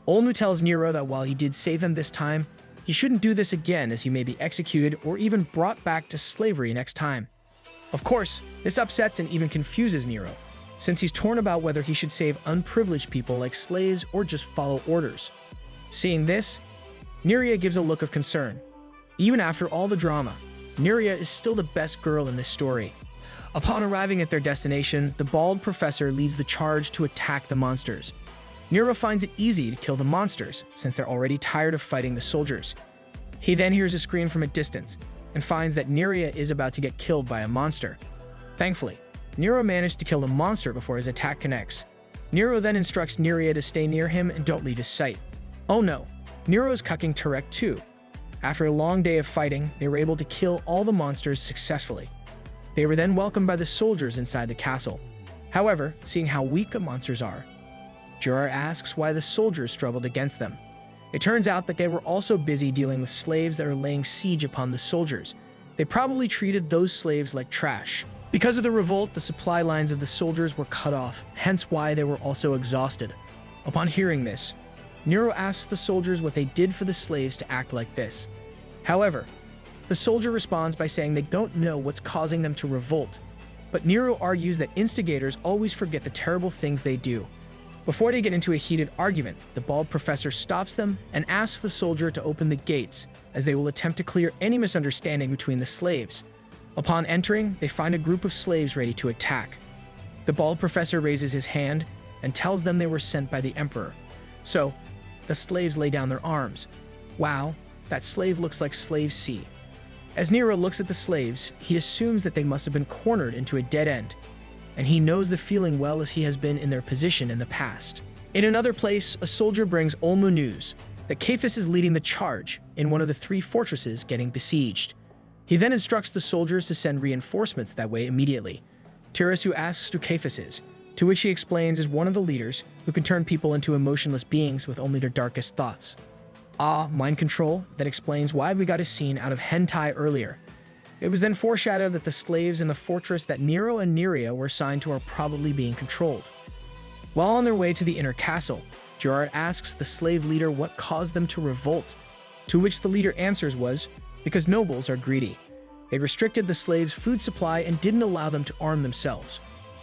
Olmu tells Niro that while he did save him this time, he shouldn't do this again as he may be executed or even brought back to slavery next time. Of course, this upsets and even confuses Niro, since he's torn about whether he should save unprivileged people like slaves or just follow orders. Seeing this, Niro gives a look of concern. Even after all the drama, Niro is still the best girl in this story. Upon arriving at their destination, the bald professor leads the charge to attack the monsters. Niro finds it easy to kill the monsters, since they're already tired of fighting the soldiers. He then hears a scream from a distance, and finds that Niro is about to get killed by a monster. Thankfully, Niro managed to kill the monster before his attack connects. Niro then instructs Niro to stay near him and don't leave his sight. Oh no, Niro is cucking Tarek too. After a long day of fighting, they were able to kill all the monsters successfully. They were then welcomed by the soldiers inside the castle. However, seeing how weak the monsters are, Juror asks why the soldiers struggled against them. It turns out that they were also busy dealing with slaves that are laying siege upon the soldiers. They probably treated those slaves like trash. Because of the revolt, the supply lines of the soldiers were cut off, hence why they were also exhausted. Upon hearing this, Niro asks the soldiers what they did for the slaves to act like this. However, the soldier responds by saying they don't know what's causing them to revolt. But Niro argues that instigators always forget the terrible things they do. Before they get into a heated argument, the bald professor stops them and asks the soldier to open the gates, as they will attempt to clear any misunderstanding between the slaves. Upon entering, they find a group of slaves ready to attack. The bald professor raises his hand and tells them they were sent by the emperor. So, the slaves lay down their arms. Wow, that slave looks like Slave C. As Niro looks at the slaves, he assumes that they must have been cornered into a dead end, and he knows the feeling well as he has been in their position in the past. In another place, a soldier brings Olmu news that Cephas is leading the charge in one of the 3 fortresses getting besieged. He then instructs the soldiers to send reinforcements that way immediately. Tirasu asks who Cephas is, to which he explains is one of the leaders who can turn people into emotionless beings with only their darkest thoughts. Mind control that explains why we got a scene out of hentai earlier. It was then foreshadowed that the slaves in the fortress that Niro and Neria were assigned to are probably being controlled. While on their way to the inner castle, Gerard asks the slave leader what caused them to revolt, to which the leader answers was, because nobles are greedy. They restricted the slaves' food supply and didn't allow them to arm themselves.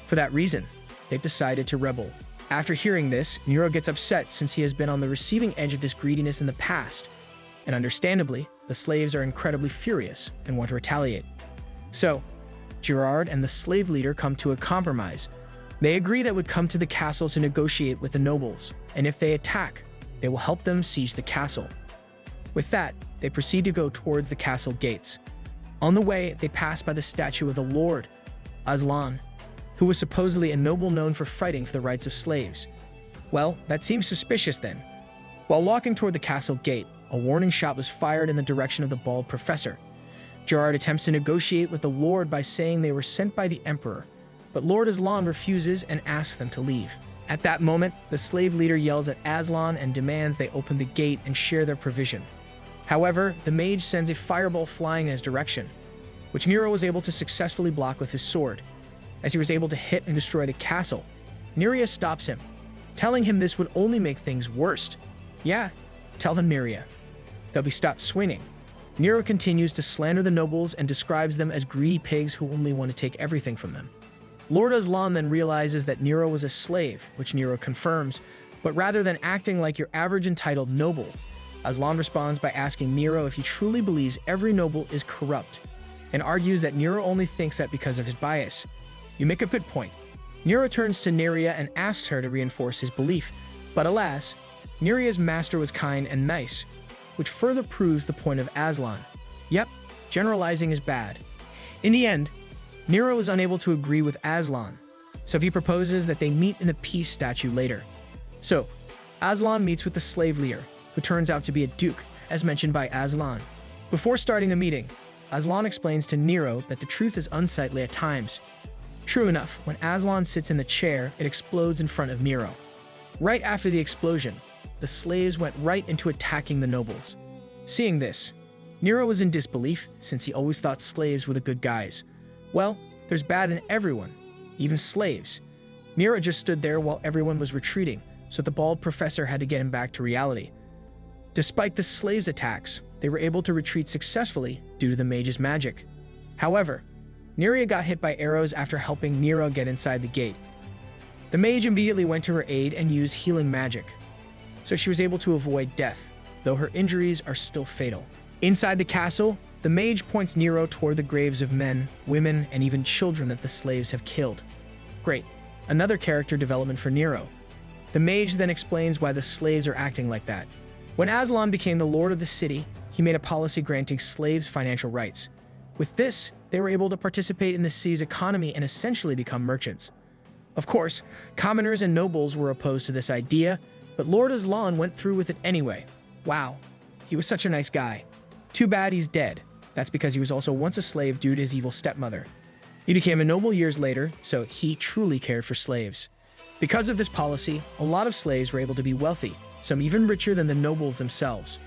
For that reason, they've decided to rebel. After hearing this, Niro gets upset since he has been on the receiving edge of this greediness in the past, and understandably, the slaves are incredibly furious and want to retaliate. So, Gerard and the slave leader come to a compromise. They agree that would come to the castle to negotiate with the nobles, and if they attack, they will help them siege the castle. With that, they proceed to go towards the castle gates. On the way, they pass by the statue of the Lord, Aslan, who was supposedly a noble known for fighting for the rights of slaves. Well, that seems suspicious then. While walking toward the castle gate, a warning shot was fired in the direction of the bald professor. Gerard attempts to negotiate with the Lord by saying they were sent by the Emperor, but Lord Aslan refuses and asks them to leave. At that moment, the slave leader yells at Aslan and demands they open the gate and share their provision. However, the mage sends a fireball flying in his direction, which Niro was able to successfully block with his sword. As he was able to hit and destroy the castle, Neria stops him, telling him this would only make things worse. Yeah, tell them Neria. They'll be stopped swinging. Niro continues to slander the nobles and describes them as greedy pigs who only want to take everything from them. Lord Aslan then realizes that Niro was a slave, which Niro confirms, but rather than acting like your average entitled noble, Aslan responds by asking Niro if he truly believes every noble is corrupt, and argues that Niro only thinks that because of his bias. You make a good point. Niro turns to Neria and asks her to reinforce his belief, but alas, Neria's master was kind and nice, which further proves the point of Aslan. Yep, generalizing is bad. In the end, Niro is unable to agree with Aslan, so he proposes that they meet in the peace statue later. So, Aslan meets with the slave leader, who turns out to be a duke, as mentioned by Aslan. Before starting the meeting, Aslan explains to Niro that the truth is unsightly at times. True enough, when Aslan sits in the chair, it explodes in front of Niro. Right after the explosion, the slaves went right into attacking the nobles. Seeing this, Niro was in disbelief since he always thought slaves were the good guys. Well, there's bad in everyone, even slaves. Niro just stood there while everyone was retreating, so the bald professor had to get him back to reality. Despite the slaves' attacks, they were able to retreat successfully due to the mage's magic. However, Neria got hit by arrows after helping Niro get inside the gate. The mage immediately went to her aid and used healing magic, so she was able to avoid death, though her injuries are still fatal. Inside the castle, the mage points Niro toward the graves of men, women, and even children that the slaves have killed. Great, another character development for Niro. The mage then explains why the slaves are acting like that. When Aslan became the lord of the city, he made a policy granting slaves financial rights. With this, they were able to participate in the city's economy and essentially become merchants. Of course, commoners and nobles were opposed to this idea, but Lord Aslan went through with it anyway. Wow, he was such a nice guy. Too bad he's dead. That's because he was also once a slave due to his evil stepmother. He became a noble years later, so he truly cared for slaves. Because of this policy, a lot of slaves were able to be wealthy, some even richer than the nobles themselves.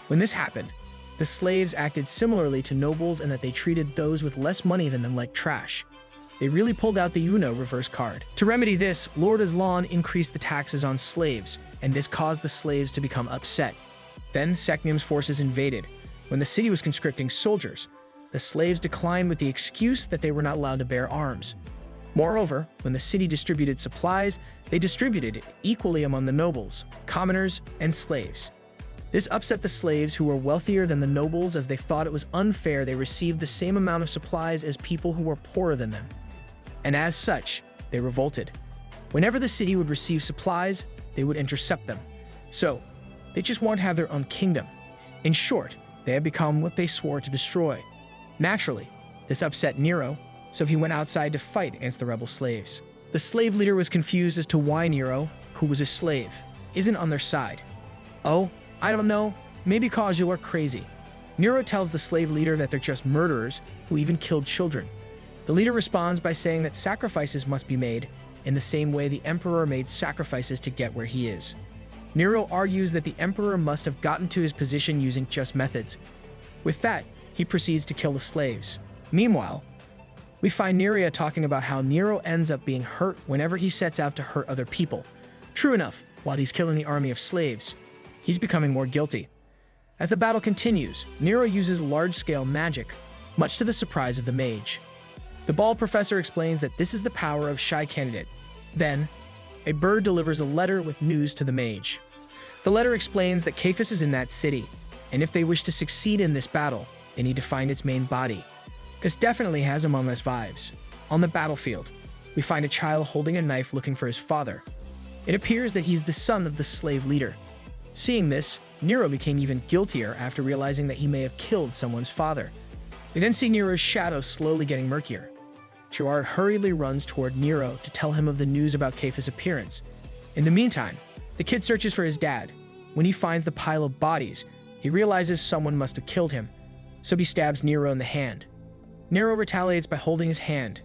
When this happened, the slaves acted similarly to nobles in that they treated those with less money than them like trash. They really pulled out the Uno reverse card. To remedy this, Lord Aslan increased the taxes on slaves, and this caused the slaves to become upset. Then Secneum's forces invaded. When the city was conscripting soldiers, the slaves declined with the excuse that they were not allowed to bear arms. Moreover, when the city distributed supplies, they distributed it equally among the nobles, commoners, and slaves. This upset the slaves who were wealthier than the nobles as they thought it was unfair they received the same amount of supplies as people who were poorer than them. And as such, they revolted. Whenever the city would receive supplies, they would intercept them. So, they just want to have their own kingdom. In short, they had become what they swore to destroy. Naturally, this upset Niro, so he went outside to fight against the rebel slaves. The slave leader was confused as to why Niro, who was a slave, isn't on their side. Oh, I don't know, maybe cause you are crazy. Niro tells the slave leader that they're just murderers who even killed children. The leader responds by saying that sacrifices must be made, in the same way the Emperor made sacrifices to get where he is. Niro argues that the Emperor must have gotten to his position using just methods. With that, he proceeds to kill the slaves. Meanwhile, we find Niro talking about how Niro ends up being hurt whenever he sets out to hurt other people. True enough, while he's killing the army of slaves, he's becoming more guilty. As the battle continues, Niro uses large-scale magic, much to the surprise of the mage. The bald professor explains that this is the power of Shy Candidate. Then, a bird delivers a letter with news to the mage. The letter explains that Caiaphas is in that city, and if they wish to succeed in this battle, they need to find its main body. This definitely has Among Us vibes. On the battlefield, we find a child holding a knife looking for his father. It appears that he's the son of the slave leader. Seeing this, Niro became even guiltier after realizing that he may have killed someone's father. We then see Niro's shadow slowly getting murkier. Gerard hurriedly runs toward Niro to tell him of the news about Caiaphas' appearance. In the meantime, the kid searches for his dad. When he finds the pile of bodies, he realizes someone must have killed him, so he stabs Niro in the hand. Niro retaliates by holding his hand,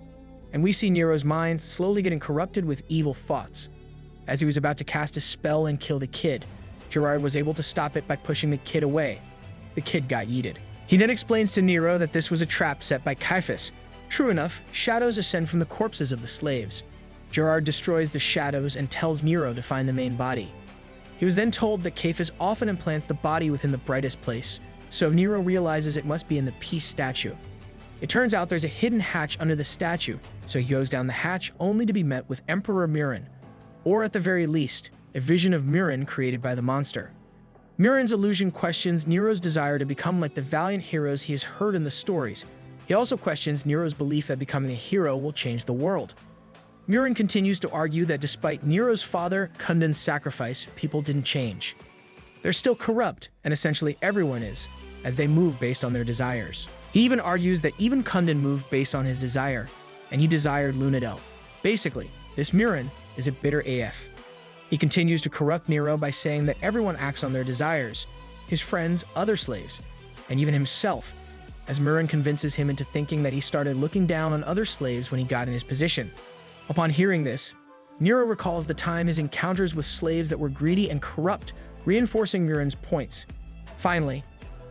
and we see Niro's mind slowly getting corrupted with evil thoughts. As he was about to cast a spell and kill the kid, Gerard was able to stop it by pushing the kid away. The kid got yeeted. He then explains to Niro that this was a trap set by Caiaphas. True enough, shadows ascend from the corpses of the slaves. Gerard destroys the shadows and tells Niro to find the main body. He was then told that Caiaphas often implants the body within the brightest place, so Niro realizes it must be in the peace statue. It turns out there's a hidden hatch under the statue, so he goes down the hatch only to be met with Emperor Muren, or at the very least, a vision of Muren created by the monster. Muren's illusion questions Niro's desire to become like the valiant heroes he has heard in the stories. He also questions Niro's belief that becoming a hero will change the world. Muren continues to argue that despite Niro's father, Kundun's sacrifice, people didn't change. They're still corrupt, and essentially everyone is, as they move based on their desires. He even argues that even Kundun moved based on his desire, and he desired Lunadel. Basically, this Muren is a bitter AF. He continues to corrupt Niro by saying that everyone acts on their desires, his friends, other slaves, and even himself, as Muren convinces him into thinking that he started looking down on other slaves when he got in his position. Upon hearing this, Niro recalls the time his encounters with slaves that were greedy and corrupt, reinforcing Muren's points. Finally,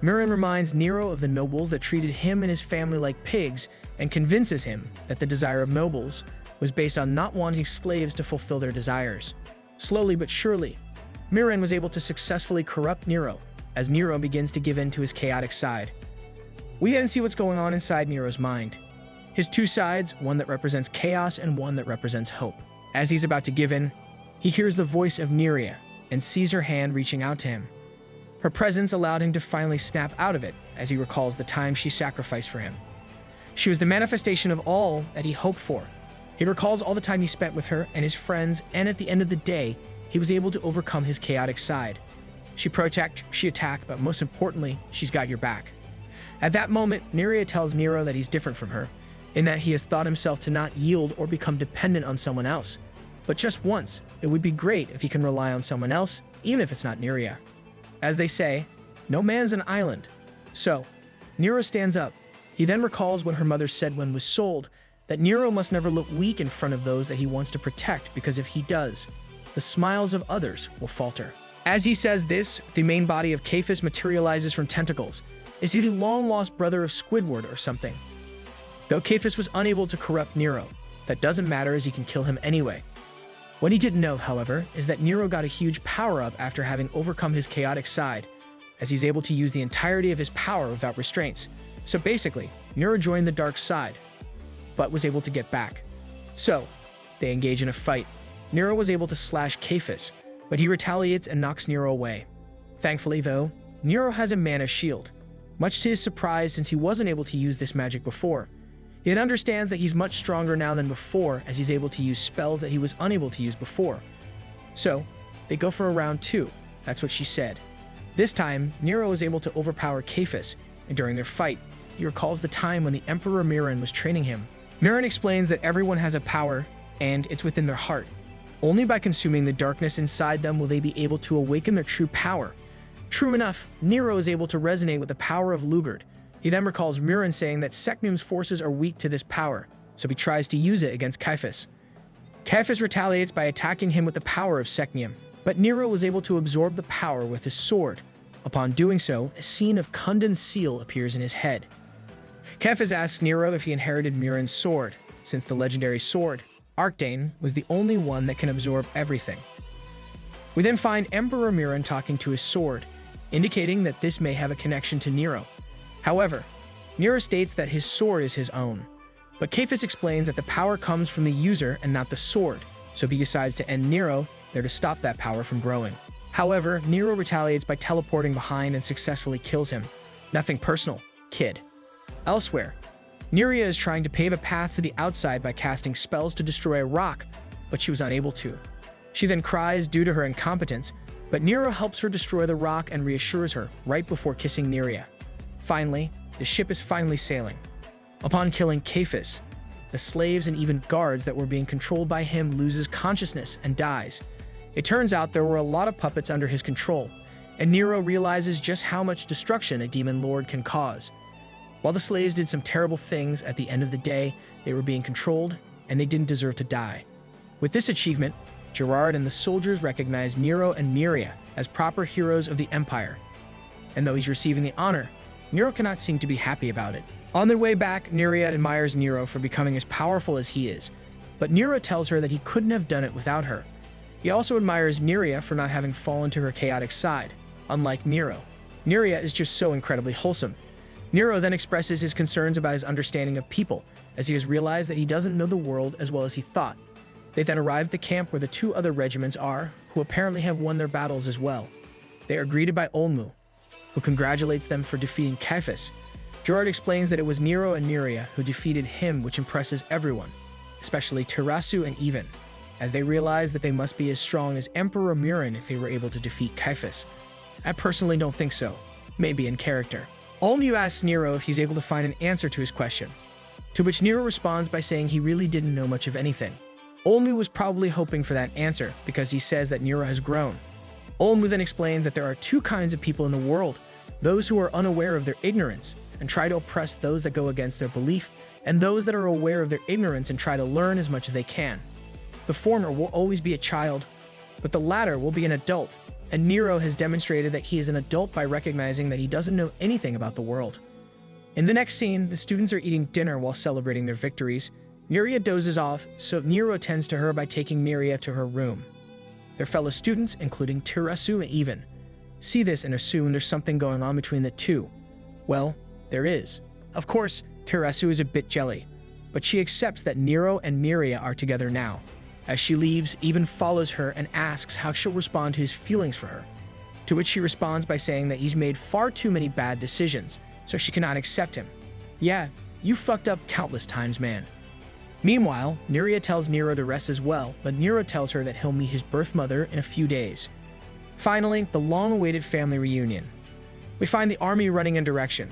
Muren reminds Niro of the nobles that treated him and his family like pigs and convinces him that the desire of nobles was based on not wanting slaves to fulfill their desires. Slowly but surely, Muren was able to successfully corrupt Niro as Niro begins to give in to his chaotic side. We then see what's going on inside Niro's mind. His two sides, one that represents chaos and one that represents hope. As he's about to give in, he hears the voice of Niro and sees her hand reaching out to him. Her presence allowed him to finally snap out of it as he recalls the time she sacrificed for him. She was the manifestation of all that he hoped for. He recalls all the time he spent with her and his friends, and at the end of the day, he was able to overcome his chaotic side. She protects, she attacks, but most importantly, she's got your back. At that moment, Niro tells Niro that he's different from her, in that he has thought himself to not yield or become dependent on someone else. But just once, it would be great if he can rely on someone else, even if it's not Niro. As they say, no man's an island. So, Niro stands up. He then recalls what her mother said when was sold, that Niro must never look weak in front of those that he wants to protect, because if he does, the smiles of others will falter. As he says this, the main body of Caiaphas materializes from tentacles. Is he the long-lost brother of Squidward or something? Though Caiaphas was unable to corrupt Niro, that doesn't matter as he can kill him anyway. What he didn't know, however, is that Niro got a huge power-up after having overcome his chaotic side, as he's able to use the entirety of his power without restraints. So basically, Niro joined the dark side, but was able to get back. So, they engage in a fight. Niro was able to slash Caiaphas, but he retaliates and knocks Niro away. Thankfully, though, Niro has a mana shield, much to his surprise since he wasn't able to use this magic before. He understands that he's much stronger now than before, as he's able to use spells that he was unable to use before. So, they go for a round 2, that's what she said. This time, Niro was able to overpower Caiaphas, and during their fight, he recalls the time when the Emperor Muren was training him. Muren explains that everyone has a power, and it's within their heart. Only by consuming the darkness inside them will they be able to awaken their true power. True enough, Niro is able to resonate with the power of Lugard. He then recalls Muren saying that Secneum's forces are weak to this power, so he tries to use it against Caiaphas. Caiaphas retaliates by attacking him with the power of Secneum, but Niro was able to absorb the power with his sword. Upon doing so, a scene of Kundan's seal appears in his head. Caiaphas asks Niro if he inherited Muren's sword, since the legendary sword, Arcdane, was the only one that can absorb everything. We then find Emperor Muren talking to his sword, indicating that this may have a connection to Niro. However, Niro states that his sword is his own, but Caiaphas explains that the power comes from the user and not the sword, so he decides to end Niro there to stop that power from growing. However, Niro retaliates by teleporting behind and successfully kills him. Nothing personal, kid. Elsewhere, Niria is trying to pave a path to the outside by casting spells to destroy a rock, but she was unable to. She then cries due to her incompetence, but Niro helps her destroy the rock and reassures her right before kissing Niria. Finally, the ship is finally sailing. Upon killing Caiaphas, the slaves and even guards that were being controlled by him loses consciousness and dies. It turns out there were a lot of puppets under his control, and Niro realizes just how much destruction a demon lord can cause. While the slaves did some terrible things, at the end of the day, they were being controlled, and they didn't deserve to die. With this achievement, Gerard and the soldiers recognize Niro and Miria as proper heroes of the Empire. And though he's receiving the honor, Niro cannot seem to be happy about it. On their way back, Niria admires Niro for becoming as powerful as he is, but Niro tells her that he couldn't have done it without her. He also admires Niria for not having fallen to her chaotic side, unlike Niro. Niria is just so incredibly wholesome. Niro then expresses his concerns about his understanding of people, as he has realized that he doesn't know the world as well as he thought. They then arrive at the camp where the two other regiments are, who apparently have won their battles as well. They are greeted by Olmu, who congratulates them for defeating Caiaphas. Gerard explains that it was Niro and Niria who defeated him, which impresses everyone, especially Terasu and Even, as they realize that they must be as strong as Emperor Muren if they were able to defeat Caiaphas. I personally don't think so, maybe in character. Olmu asks Niro if he's able to find an answer to his question, to which Niro responds by saying he really didn't know much of anything. Olmu was probably hoping for that answer because he says that Niro has grown. Olmu then explains that there are two kinds of people in the world, those who are unaware of their ignorance and try to oppress those that go against their belief, and those that are aware of their ignorance and try to learn as much as they can. The former will always be a child, but the latter will be an adult, and Niro has demonstrated that he is an adult by recognizing that he doesn't know anything about the world. In the next scene, the students are eating dinner while celebrating their victories. Niria dozes off, so Niro attends to her by taking Niria to her room. Their fellow students, including Terasu and Even, see this and assume there's something going on between the two. Well, there is. Of course, Terasu is a bit jelly, but she accepts that Niro and Miria are together now. As she leaves, Even follows her and asks how she'll respond to his feelings for her, to which she responds by saying that he's made far too many bad decisions, so she cannot accept him. Yeah, you fucked up countless times, man. Meanwhile, Niria tells Niro to rest as well, but Niro tells her that he'll meet his birth mother in a few days. Finally, the long-awaited family reunion. We find the army running in direction.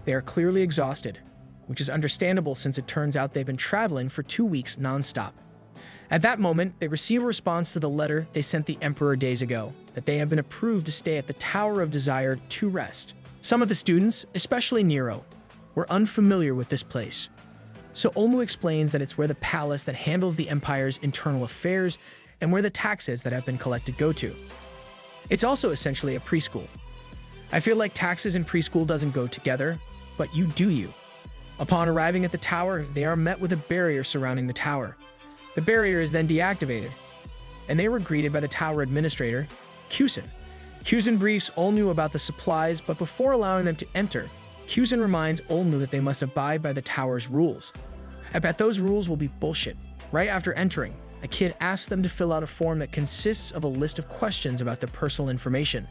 They are clearly exhausted, which is understandable since it turns out they've been traveling for 2 weeks non-stop. At that moment, they receive a response to the letter they sent the Emperor days ago, that they have been approved to stay at the Tower of Desire to rest. Some of the students, especially Niro, were unfamiliar with this place. So Olmu explains that it's where the palace that handles the Empire's internal affairs and where the taxes that have been collected go to. It's also essentially a preschool. I feel like taxes and preschool doesn't go together, but you do you. Upon arriving at the tower, they are met with a barrier surrounding the tower. The barrier is then deactivated, and they were greeted by the tower administrator, Kusin. Kusin briefs Olmu about the supplies, but before allowing them to enter, Kusin reminds Olmu that they must abide by the tower's rules. I bet those rules will be bullshit. Right after entering, a kid asks them to fill out a form that consists of a list of questions about their personal information.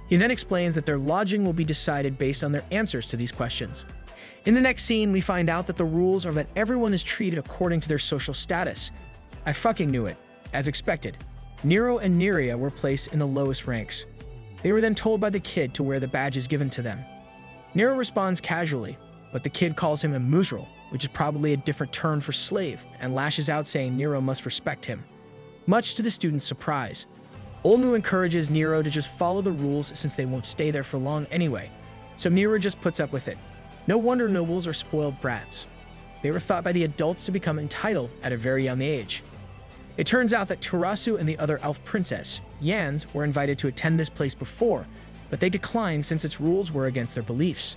He then explains that their lodging will be decided based on their answers to these questions. In the next scene, we find out that the rules are that everyone is treated according to their social status. I fucking knew it. As expected, Niro and Niria were placed in the lowest ranks. They were then told by the kid to wear the badges given to them. Niro responds casually, but the kid calls him a muzral, which is probably a different term for slave, and lashes out saying Niro must respect him. Much to the students' surprise, Olmu encourages Niro to just follow the rules since they won't stay there for long anyway, so Niro just puts up with it. No wonder nobles are spoiled brats. They were thought by the adults to become entitled at a very young age. It turns out that Terasu and the other elf princess, Yans, were invited to attend this place before, but they declined since its rules were against their beliefs.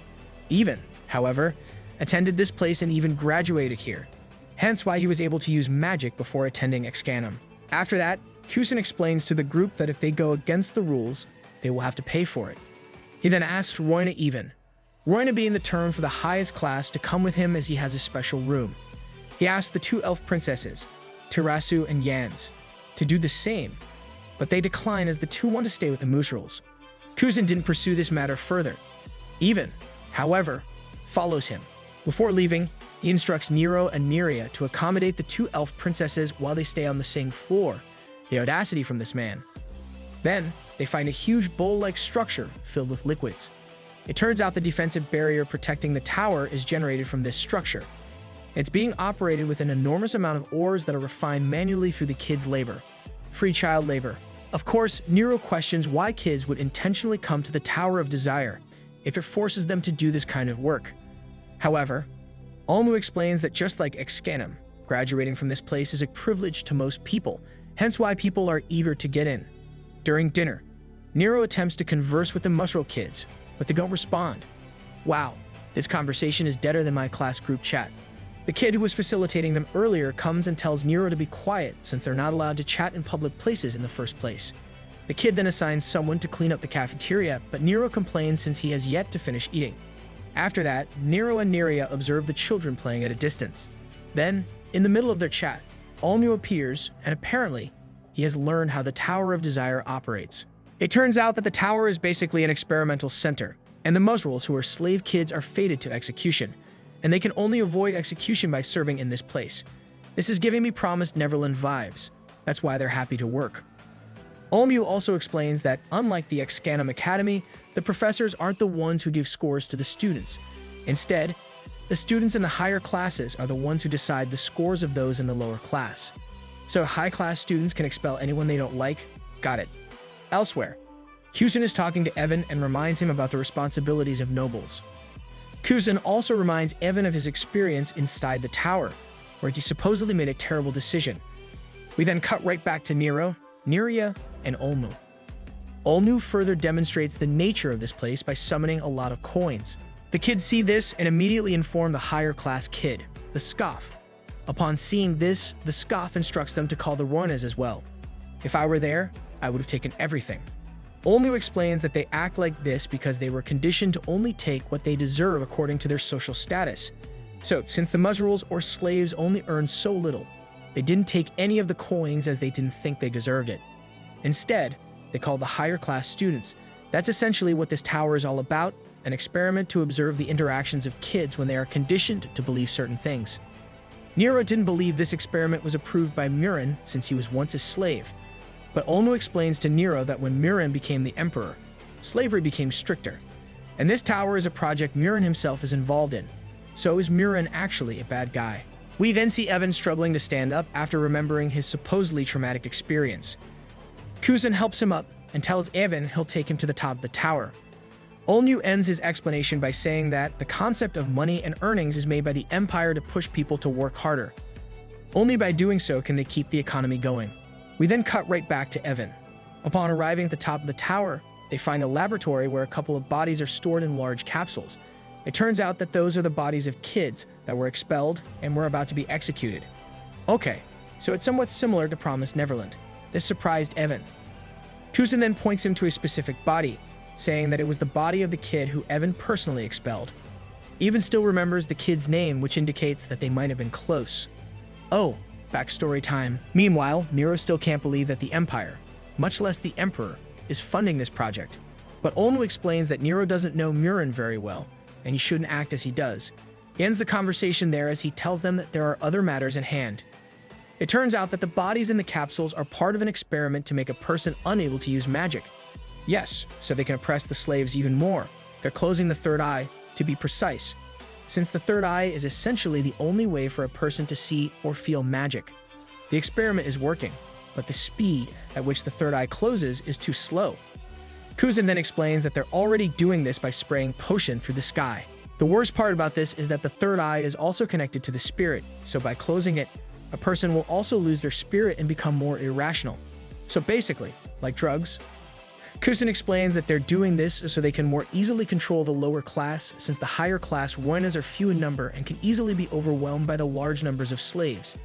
Even, however, attended this place and even graduated here, hence why he was able to use magic before attending Excanum. After that, Kusen explains to the group that if they go against the rules, they will have to pay for it. He then asks Roina even, Roina being the term for the highest class, to come with him as he has a special room. He asks the two elf princesses, Terasu and Yans, to do the same, but they decline as the two want to stay with the Mushrals. Kusen didn't pursue this matter further. Even, however, follows him. Before leaving, he instructs Niro and Miria to accommodate the two elf princesses while they stay on the same floor. The audacity from this man. Then, they find a huge bowl-like structure filled with liquids. It turns out the defensive barrier protecting the tower is generated from this structure. It's being operated with an enormous amount of ores that are refined manually through the kids' labor. Free child labor. Of course, Niro questions why kids would intentionally come to the Tower of Desire if it forces them to do this kind of work. However, Olmu explains that just like Excanum, graduating from this place is a privilege to most people, hence why people are eager to get in. During dinner, Niro attempts to converse with the Mushroom kids, but they don't respond. Wow, this conversation is deader than my class group chat. The kid who was facilitating them earlier comes and tells Niro to be quiet since they're not allowed to chat in public places in the first place. The kid then assigns someone to clean up the cafeteria, but Niro complains since he has yet to finish eating. After that, Niro and Niria observe the children playing at a distance. Then, in the middle of their chat, Olmu appears, and apparently, he has learned how the Tower of Desire operates. It turns out that the tower is basically an experimental center, and the Musrals, who are slave kids, are fated to execution, and they can only avoid execution by serving in this place. This is giving me Promised Neverland vibes. That's why they're happy to work. Olmu also explains that, unlike the Excanum Academy, the professors aren't the ones who give scores to the students. Instead, the students in the higher classes are the ones who decide the scores of those in the lower class. So high-class students can expel anyone they don't like? Got it. Elsewhere, Kusen is talking to Evan and reminds him about the responsibilities of nobles. Kusen also reminds Evan of his experience inside the tower, where he supposedly made a terrible decision. We then cut right back to Niro, Niria, and Olmu. Olmu further demonstrates the nature of this place by summoning a lot of coins. The kids see this and immediately inform the higher class kid, the Scoff. Upon seeing this, the Scoff instructs them to call the Roinas as well. If I were there, I would have taken everything. Olmu explains that they act like this because they were conditioned to only take what they deserve according to their social status. So, since the Musrals or slaves only earn so little, they didn't take any of the coins as they didn't think they deserved it. Instead, they called the higher class students. That's essentially what this tower is all about, an experiment to observe the interactions of kids when they are conditioned to believe certain things. Niro didn't believe this experiment was approved by Muren since he was once a slave. But Olmu explains to Niro that when Muren became the emperor, slavery became stricter. And this tower is a project Muren himself is involved in. So is Muren actually a bad guy? We then see Evan struggling to stand up after remembering his supposedly traumatic experience. Kusen helps him up and tells Evan he'll take him to the top of the tower. Olmu ends his explanation by saying that the concept of money and earnings is made by the empire to push people to work harder. Only by doing so can they keep the economy going. We then cut right back to Evan. Upon arriving at the top of the tower, they find a laboratory where a couple of bodies are stored in large capsules. It turns out that those are the bodies of kids that were expelled and were about to be executed. Okay, so it's somewhat similar to Promised Neverland. This surprised Evan. Kusen then points him to a specific body, saying that it was the body of the kid who Evan personally expelled. Evan still remembers the kid's name, which indicates that they might have been close. Oh, backstory time. Meanwhile, Niro still can't believe that the Empire, much less the Emperor, is funding this project. But Olmu explains that Niro doesn't know Muren very well, and he shouldn't act as he does. He ends the conversation there as he tells them that there are other matters in hand. It turns out that the bodies in the capsules are part of an experiment to make a person unable to use magic. Yes, so they can oppress the slaves even more. They're closing the third eye, to be precise, since the third eye is essentially the only way for a person to see or feel magic. The experiment is working, but the speed at which the third eye closes is too slow. Kusen then explains that they're already doing this by spraying potion through the sky. The worst part about this is that the third eye is also connected to the spirit, so by closing it, a person will also lose their spirit and become more irrational. So basically, like drugs. Kusin explains that they're doing this so they can more easily control the lower class, since the higher class Roinas are few in number and can easily be overwhelmed by the large numbers of slaves.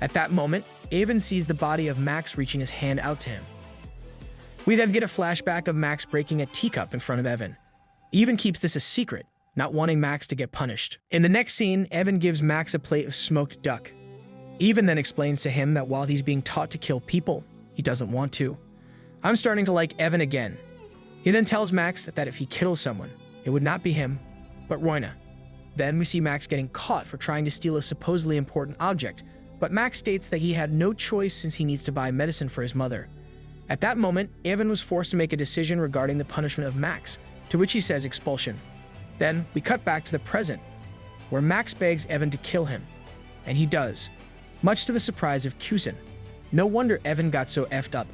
At that moment, Evan sees the body of Max reaching his hand out to him. We then get a flashback of Max breaking a teacup in front of Evan. Evan keeps this a secret, not wanting Max to get punished. In the next scene, Evan gives Max a plate of smoked duck. Evan then explains to him that while he's being taught to kill people, he doesn't want to. I'm starting to like Evan again. He then tells Max that if he kills someone, it would not be him, but Roina. Then we see Max getting caught for trying to steal a supposedly important object, but Max states that he had no choice since he needs to buy medicine for his mother. At that moment, Evan was forced to make a decision regarding the punishment of Max, to which he says expulsion. Then we cut back to the present, where Max begs Evan to kill him, and he does, much to the surprise of Kusin. No wonder Evan got so effed up.